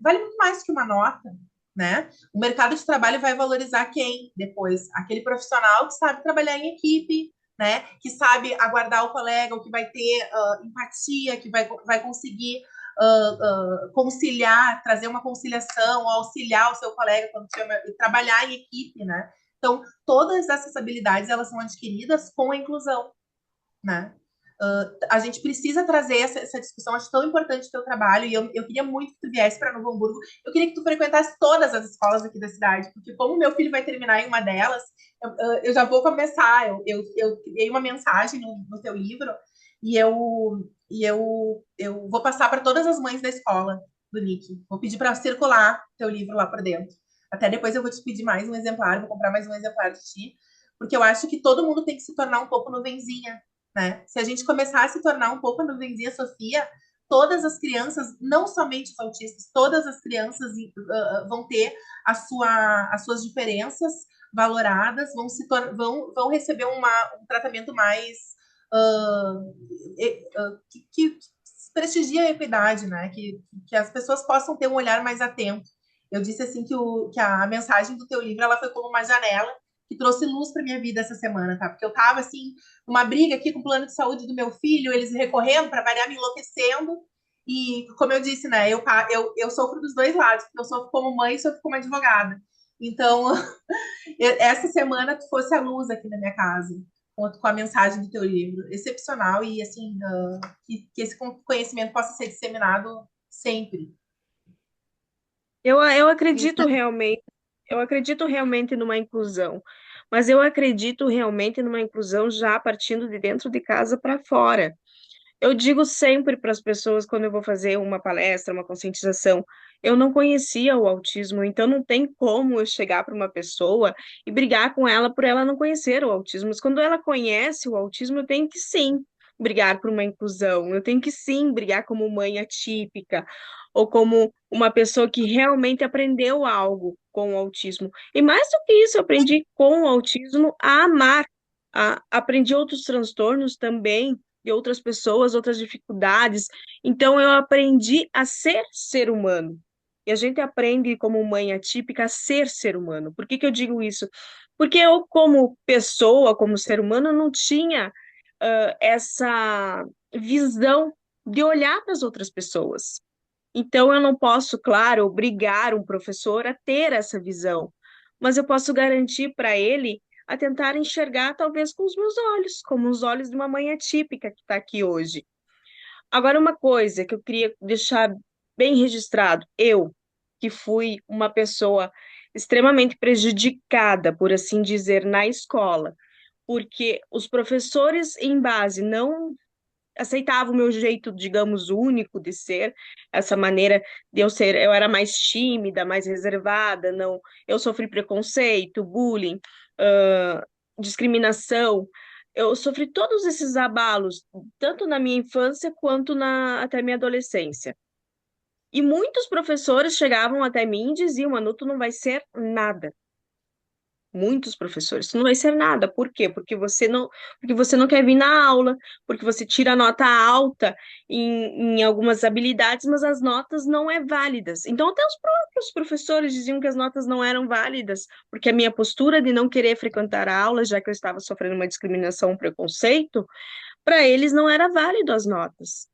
vale muito mais que uma nota, né? O mercado de trabalho vai valorizar quem depois? Aquele profissional que sabe trabalhar em equipe, né? Que sabe aguardar o colega, o que vai ter empatia, que vai conseguir conciliar, trazer uma conciliação, auxiliar o seu colega quando tiver, trabalhar em equipe, né? Então, todas essas habilidades, elas são adquiridas com a inclusão, né? A gente precisa trazer essa discussão, acho tão importante o teu trabalho, e eu queria muito que tu viesse para Novo Hamburgo, eu queria que tu frequentasse todas as escolas aqui da cidade, porque como meu filho vai terminar em uma delas, eu já vou começar, eu criei uma mensagem no teu livro, e eu vou passar para todas as mães da escola do Nick, vou pedir para circular teu livro lá por dentro, até depois eu vou te pedir mais um exemplar, vou comprar mais um exemplar de ti, porque eu acho que todo mundo tem que se tornar um pouco nuvenzinha, né? Se a gente começar a se tornar um pouco a nuvenzinha Sofia, todas as crianças, não somente os autistas, todas as crianças vão ter as suas diferenças valoradas, vão receber um tratamento mais que prestigia a equidade, né? Que as pessoas possam ter um olhar mais atento. Eu disse assim que a mensagem do teu livro ela foi como uma janela que trouxe luz para minha vida essa semana, tá? Porque eu tava assim, uma briga aqui com o plano de saúde do meu filho, eles recorrendo para variar, me enlouquecendo. E como eu disse, né, eu sofro dos dois lados, porque eu sofro como mãe e sofro como advogada. Então, essa semana tu fosse a luz aqui na minha casa, com a mensagem do teu livro. Excepcional e, assim, que esse conhecimento possa ser disseminado sempre. Eu Isso. acredito realmente numa inclusão, mas eu acredito realmente numa inclusão já partindo de dentro de casa para fora. Eu digo sempre para as pessoas quando eu vou fazer uma palestra, uma conscientização, eu não conhecia o autismo, então não tem como eu chegar para uma pessoa e brigar com ela por ela não conhecer o autismo. Mas quando ela conhece o autismo, eu tenho que sim brigar por uma inclusão, eu tenho que sim brigar como mãe atípica ou como uma pessoa que realmente aprendeu algo com o autismo. E mais do que isso, eu aprendi com o autismo a amar, aprendi outros transtornos também de outras pessoas, outras dificuldades. Então, eu aprendi a ser ser humano. E a gente aprende, como mãe atípica, a ser ser humano. Por que que eu digo isso? Porque eu, como pessoa, como ser humano, não tinha essa visão de olhar para as outras pessoas. Então, eu não posso, claro, obrigar um professor a ter essa visão, mas eu posso garantir para ele a tentar enxergar, talvez, com os meus olhos, como os olhos de uma mãe atípica que está aqui hoje. Agora, uma coisa que eu queria deixar bem registrado: eu, que fui uma pessoa extremamente prejudicada, por assim dizer, na escola, porque os professores, em base, não aceitava o meu jeito, digamos, único de ser, essa maneira de eu ser, eu era mais tímida, mais reservada, não, eu sofri preconceito, bullying, ah, discriminação, eu sofri todos esses abalos, tanto na minha infância quanto até minha adolescência. E muitos professores chegavam até mim e diziam, Manu, tu não vai ser nada. Muitos professores, isso não vai ser nada. Por quê? Porque você não quer vir na aula, porque você tira nota alta em algumas habilidades, mas as notas não é válidas. Então, até os próprios professores diziam que as notas não eram válidas, porque a minha postura de não querer frequentar a aula, já que eu estava sofrendo uma discriminação, um preconceito, para eles não era válido as notas.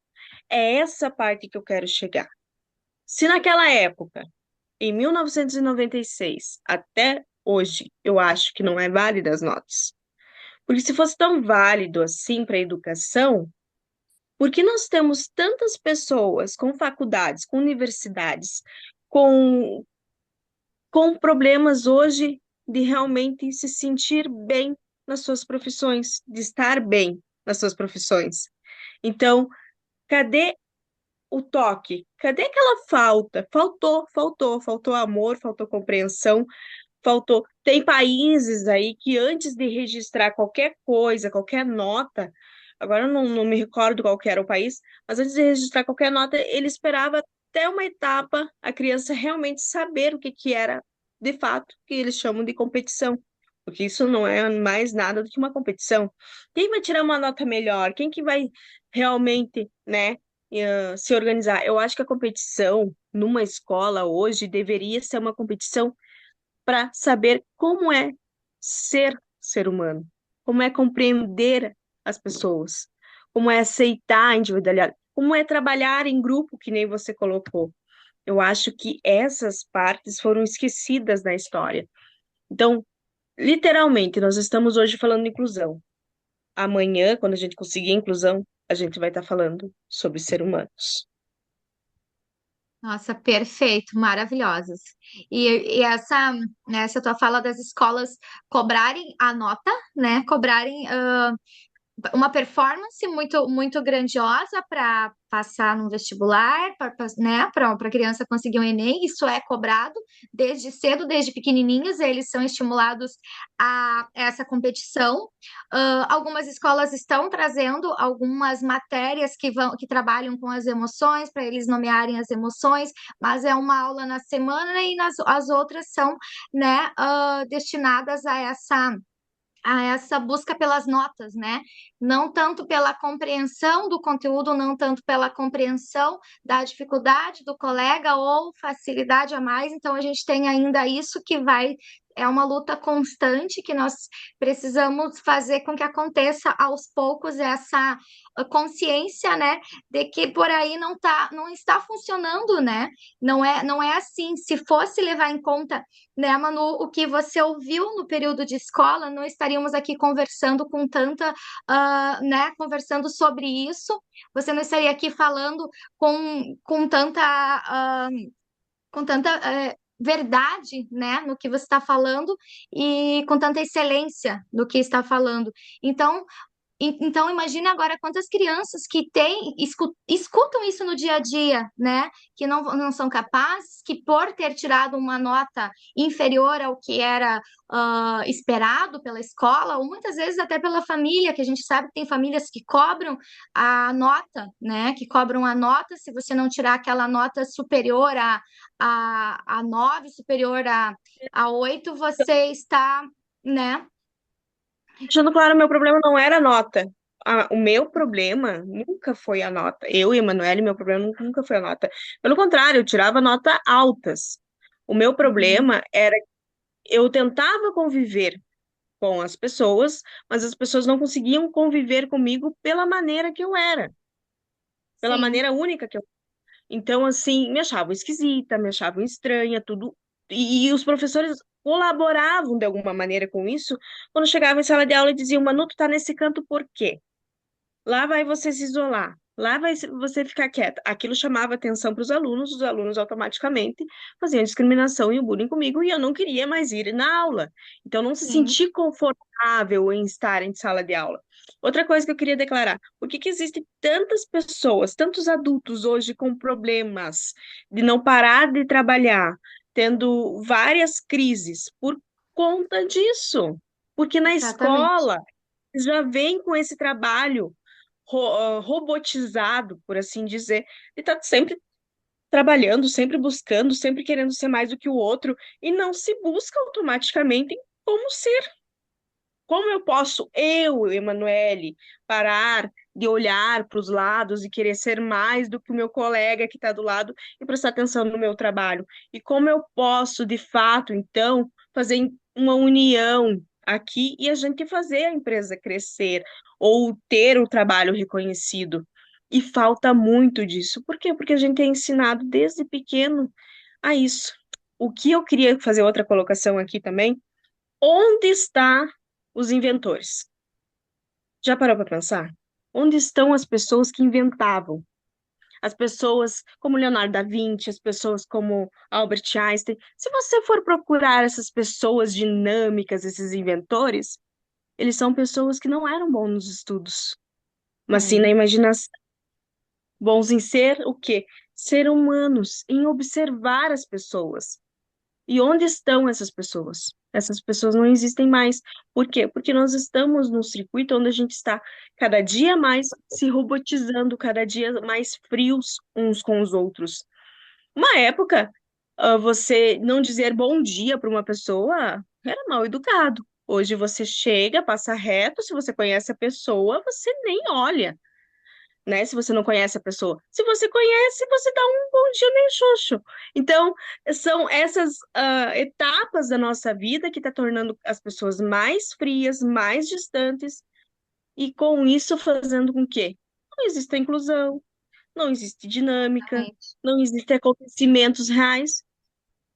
É essa parte que eu quero chegar. Se naquela época em 1996 até hoje, eu acho que não é válida as notas. Porque se fosse tão válido assim para a educação, por que nós temos tantas pessoas com faculdades, com universidades, com, com problemas hoje de realmente se sentir bem nas suas profissões, de estar bem nas suas profissões? Então, cadê o toque? Cadê aquela falta? Faltou amor, faltou compreensão, faltou. Tem países aí que antes de registrar qualquer coisa, qualquer nota, agora eu não me recordo qual que era o país, mas antes de registrar qualquer nota, ele esperava até uma etapa a criança realmente saber o que que era, de fato, que eles chamam de competição. Porque isso não é mais nada do que uma competição. Quem vai tirar uma nota melhor? Quem que vai realmente, né, se organizar? Eu acho que a competição numa escola hoje deveria ser uma competição para saber como é ser ser humano, como é compreender as pessoas, como é aceitar a individualidade, como é trabalhar em grupo, que nem você colocou. Eu acho que essas partes foram esquecidas na história. Então, literalmente, nós estamos hoje falando de inclusão. Amanhã, quando a gente conseguir a inclusão, a gente vai estar falando sobre ser humanos. Nossa, perfeito, maravilhosas. E essa, né, essa tua fala das escolas cobrarem a nota, né? Cobrarem uma performance muito grandiosa para passar no vestibular, né, para a criança conseguir um Enem, isso é cobrado desde cedo, desde pequenininhos, eles são estimulados a essa competição. Algumas escolas estão trazendo algumas matérias que trabalham com as emoções, para eles nomearem as emoções, mas é uma aula na semana e as outras são, né, destinadas a essa busca pelas notas, né? Não tanto pela compreensão do conteúdo, não tanto pela compreensão da dificuldade do colega ou facilidade a mais. Então, a gente tem ainda isso que vai é uma luta constante que nós precisamos fazer com que aconteça aos poucos essa consciência, né, de que por aí não está funcionando, né? Não é assim. Se fosse levar em conta, né, Manu, o que você ouviu no período de escola, não estaríamos aqui conversando com tanta, né, conversando sobre isso. Você não estaria aqui falando com tanta, verdade, né, no que você está falando e com tanta excelência no que está falando. Então, então, imagine agora quantas crianças que escutam isso no dia a dia, né? Que não são capazes, que por ter tirado uma nota inferior ao que era esperado pela escola, ou muitas vezes até pela família, que a gente sabe que tem famílias que cobram a nota, né? Que cobram a nota, se você não tirar aquela nota superior a 9, superior a 8, você está, né? Deixando claro, meu problema não era a nota. O meu problema nunca foi a nota. Eu e a Emanuele, meu problema nunca foi a nota. Pelo contrário, eu tirava nota altas. O meu Uhum. problema era eu tentava conviver com as pessoas, mas as pessoas não conseguiam conviver comigo pela maneira que eu era, pela Sim, maneira única que eu. Então, assim, me achavam esquisita, me achavam estranha, tudo. E os professores colaboravam de alguma maneira com isso quando chegava em sala de aula e diziam, Manu, tu tá nesse canto por quê? Lá vai você se isolar, lá vai você ficar quieta. Aquilo chamava atenção para os alunos automaticamente faziam discriminação e o bullying comigo e eu não queria mais ir na aula. Então, não se sim, senti confortável em estar em sala de aula. Outra coisa que eu queria declarar: por que que existem tantas pessoas, tantos adultos hoje com problemas de não parar de trabalhar, tendo várias crises por conta disso? Porque na exatamente. escola já vem com esse trabalho robotizado, por assim dizer, e tá sempre trabalhando, sempre buscando, sempre querendo ser mais do que o outro, e não se busca automaticamente como ser. Como eu posso, Emanuele, parar de olhar para os lados e querer ser mais do que o meu colega que está do lado e prestar atenção no meu trabalho? E como eu posso, de fato, então, fazer uma união aqui e a gente fazer a empresa crescer ou ter o trabalho reconhecido? E falta muito disso. Por quê? Porque a gente é ensinado desde pequeno a isso. O que eu queria fazer outra colocação aqui também, onde está os inventores? Já parou para pensar? Onde estão as pessoas que inventavam? As pessoas como Leonardo da Vinci, as pessoas como Albert Einstein. Se você for procurar essas pessoas dinâmicas, esses inventores, eles são pessoas que não eram bons nos estudos, mas sim na É, imaginação, bons em ser o quê? Ser humanos, em observar as pessoas. E onde estão essas pessoas? Essas pessoas não existem mais. Por quê? Porque nós estamos num circuito onde a gente está cada dia mais se robotizando, cada dia mais frios uns com os outros. Uma época, você não dizer bom dia para uma pessoa era mal educado. Hoje você chega, passa reto, se você conhece a pessoa, você nem olha, né? Se você não conhece a pessoa. Se você conhece, você dá um bom dia nem xoxo. Então, são essas etapas da nossa vida que está tornando as pessoas mais frias, mais distantes, e com isso fazendo com que não exista inclusão, não existe dinâmica, exatamente. não existem acontecimentos reais.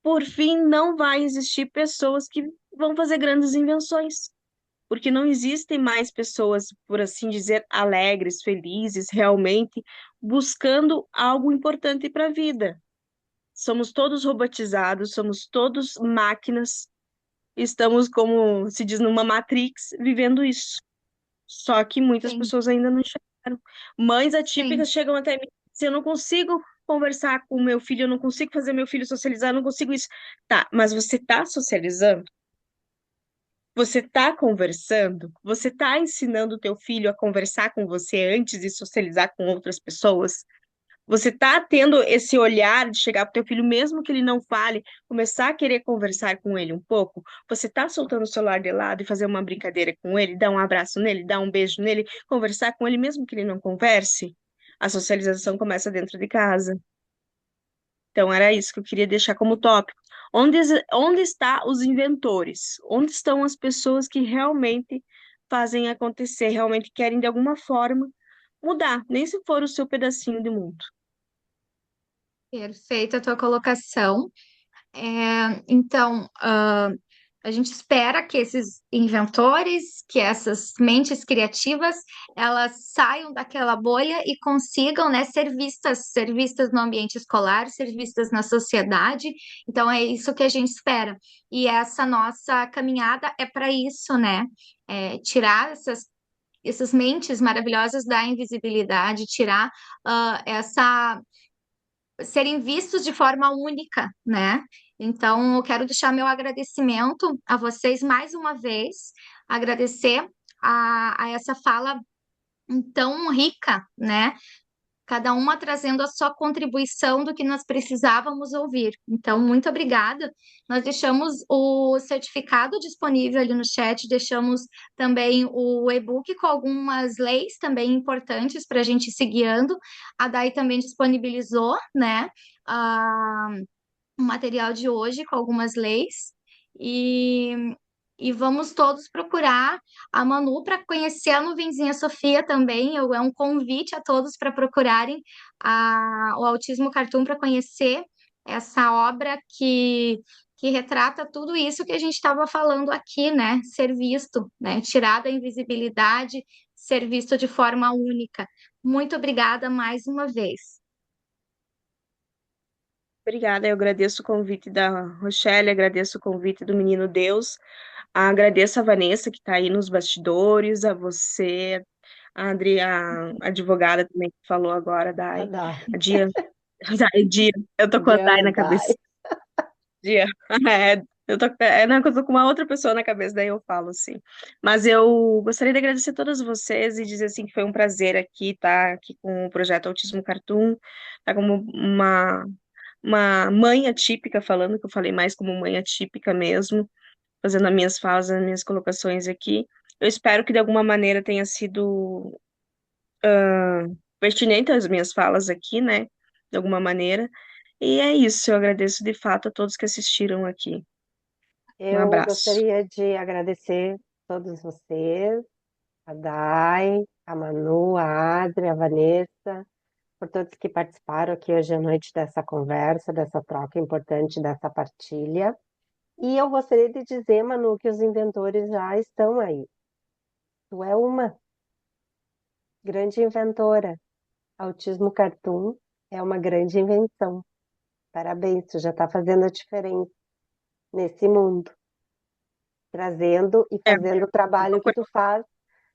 Por fim, não vai existir pessoas que vão fazer grandes invenções porque não existem mais pessoas, por assim dizer, alegres, felizes, realmente buscando algo importante para a vida. Somos todos robotizados, somos todos máquinas, estamos, como se diz, numa Matrix, vivendo isso. Só que muitas Sim, pessoas ainda não enxergaram. Mães atípicas sim, chegam até mim, se eu não consigo conversar com o meu filho, eu não consigo fazer meu filho socializar, eu não consigo isso. Tá, mas você está socializando? Você está conversando? Você está ensinando o teu filho a conversar com você antes de socializar com outras pessoas? Você está tendo esse olhar de chegar para o teu filho, mesmo que ele não fale, começar a querer conversar com ele um pouco? Você está soltando o celular de lado e fazer uma brincadeira com ele, dar um abraço nele, dar um beijo nele, conversar com ele, mesmo que ele não converse? A socialização começa dentro de casa. Então, era isso que eu queria deixar como tópico. Onde está os inventores? Onde estão as pessoas que realmente fazem acontecer, realmente querem de alguma forma mudar, nem se for o seu pedacinho de mundo. Perfeita a tua colocação. Então, a gente espera que esses inventores, que essas mentes criativas, elas saiam daquela bolha e consigam, né, ser vistas no ambiente escolar, ser vistas na sociedade. Então, é isso que a gente espera. E essa nossa caminhada é para isso, né? Tirar essas mentes maravilhosas da invisibilidade, tirar essa serem vistos de forma única, né? Então, eu quero deixar meu agradecimento a vocês mais uma vez, agradecer a essa fala tão rica, né? Cada uma trazendo a sua contribuição do que nós precisávamos ouvir. Então, muito obrigada. Nós deixamos o certificado disponível ali no chat, deixamos também o e-book com algumas leis também importantes para a gente ir se guiando. A Dai também disponibilizou, né, o material de hoje com algumas leis. E e vamos todos procurar a Manu para conhecer a Nuvenzinha Sofia também. É um convite a todos para procurarem o Autismo Cartoon para conhecer essa obra que retrata tudo isso que a gente estava falando aqui, né? Ser visto, né? Tirar da invisibilidade, ser visto de forma única. Muito obrigada mais uma vez. Obrigada, eu agradeço o convite da Rochelle, agradeço o convite do Menino Deus, agradeço a Vanessa que está aí nos bastidores, a você, a Adri, a advogada também que falou agora, A Dai, Dai, a Dia, Dia, eu tô com a Dai Diana na Dai. cabeça, Dia, não, eu tô com uma outra pessoa na cabeça, daí eu falo assim. Mas eu gostaria de agradecer a todas vocês e dizer assim que foi um prazer aqui estar aqui com o projeto Autismo Cartoon, tá como uma mãe atípica falando, que eu falei mais como mãe atípica mesmo, fazendo as minhas falas, as minhas colocações aqui. Eu espero que de alguma maneira tenha sido pertinente as minhas falas aqui, né? De alguma maneira. E é isso, eu agradeço de fato a todos que assistiram aqui. Um Eu abraço. gostaria de agradecer a todos vocês, a Dai, a Manu, a Adri, a Vanessa, por todos que participaram aqui hoje à noite dessa conversa, dessa troca importante, dessa partilha. E eu gostaria de dizer, Manu, que os inventores já estão aí. Tu é uma grande inventora. Autismo Cartoon é uma grande invenção. Parabéns, tu já está fazendo a diferença nesse mundo, trazendo e É, fazendo o trabalho que tu faz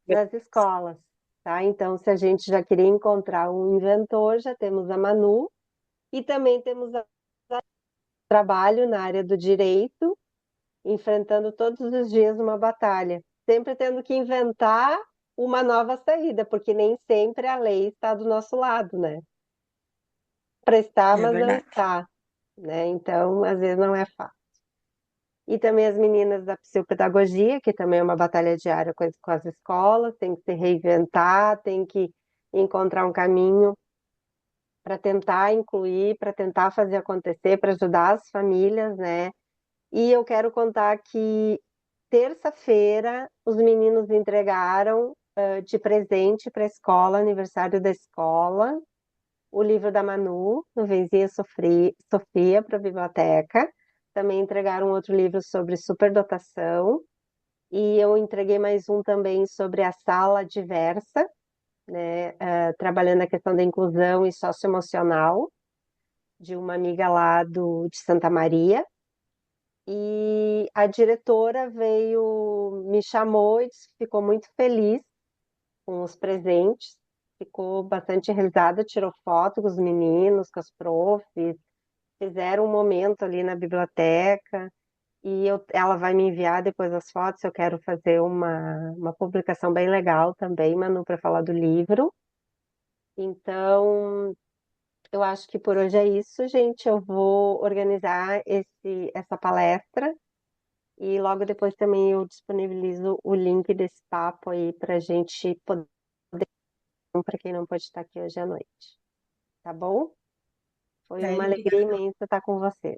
nas escolas, tá? Então, se a gente já queria encontrar um inventor, já temos a Manu e também temos trabalho na área do direito, enfrentando todos os dias uma batalha, sempre tendo que inventar uma nova saída, porque nem sempre a lei está do nosso lado, né? Para estar, é mas não verdade. está, né? Então, às vezes não é fácil. E também as meninas da psicopedagogia, que também é uma batalha diária com as escolas, tem que se reinventar, tem que encontrar um caminho para tentar incluir, para tentar fazer acontecer, para ajudar as famílias, né? E eu quero contar que terça-feira os meninos entregaram de presente para a escola, aniversário da escola, o livro da Manu, Nuvenzinha Sofia, para a biblioteca. Também entregaram outro livro sobre superdotação. E eu entreguei mais um também sobre a sala diversa, né, trabalhando a questão da inclusão e socioemocional, de uma amiga lá de Santa Maria. E a diretora veio, me chamou e disse que ficou muito feliz com os presentes, ficou bastante realizada, tirou foto com os meninos, com as profs, fizeram um momento ali na biblioteca, e ela vai me enviar depois as fotos, eu quero fazer uma publicação bem legal também, Manu, para falar do livro. Então, eu acho que por hoje é isso, gente. Eu vou organizar essa palestra e logo depois também eu disponibilizo o link desse papo aí para a gente poder, para quem não pode estar aqui hoje à noite. Tá bom? Foi uma Kelly, alegria obrigada. imensa estar com você.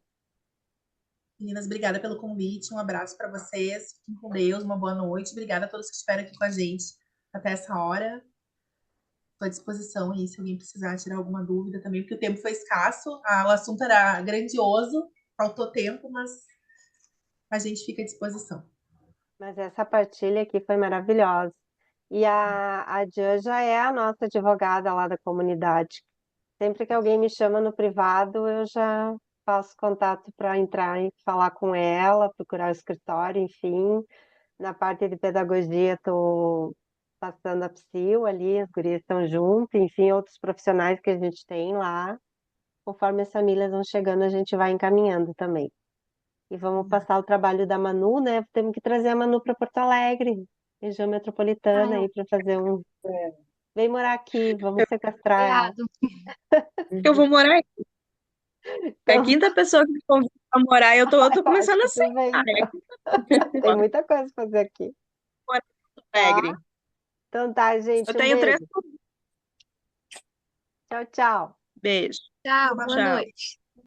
Meninas, obrigada pelo convite. Um abraço para vocês. Fiquem com Deus. Uma boa noite. Obrigada a todos que estiveram aqui com a gente até essa hora. Estou à disposição aí se alguém precisar tirar alguma dúvida também, porque o tempo foi escasso. O assunto era grandioso, faltou tempo, mas a gente fica à disposição. Mas essa partilha aqui foi maravilhosa. E a Jan já é a nossa advogada lá da comunidade. Sempre que alguém me chama no privado, eu já faço contato para entrar e falar com ela, procurar o escritório, enfim. Na parte de pedagogia, estou passando a psil ali, as gurias estão junto, enfim, outros profissionais que a gente tem lá. Conforme as famílias vão chegando, a gente vai encaminhando também. E vamos passar o trabalho da Manu, né? Temos que trazer a Manu para Porto Alegre, região metropolitana, Ai, aí para fazer um. Vem morar aqui, vamos sequestrar ela. obrigado. Eu vou morar aí. É a Então, quinta pessoa que me convida para morar e eu tô eu acho começando a que tu vem, aceitar, né? então. Tem muita coisa para fazer aqui, Morar em Porto tá? Alegre. Então tá, Eu gente, um tenho três beijo. Tchau, tchau. beijos. Tchau, boa Tchau. noite.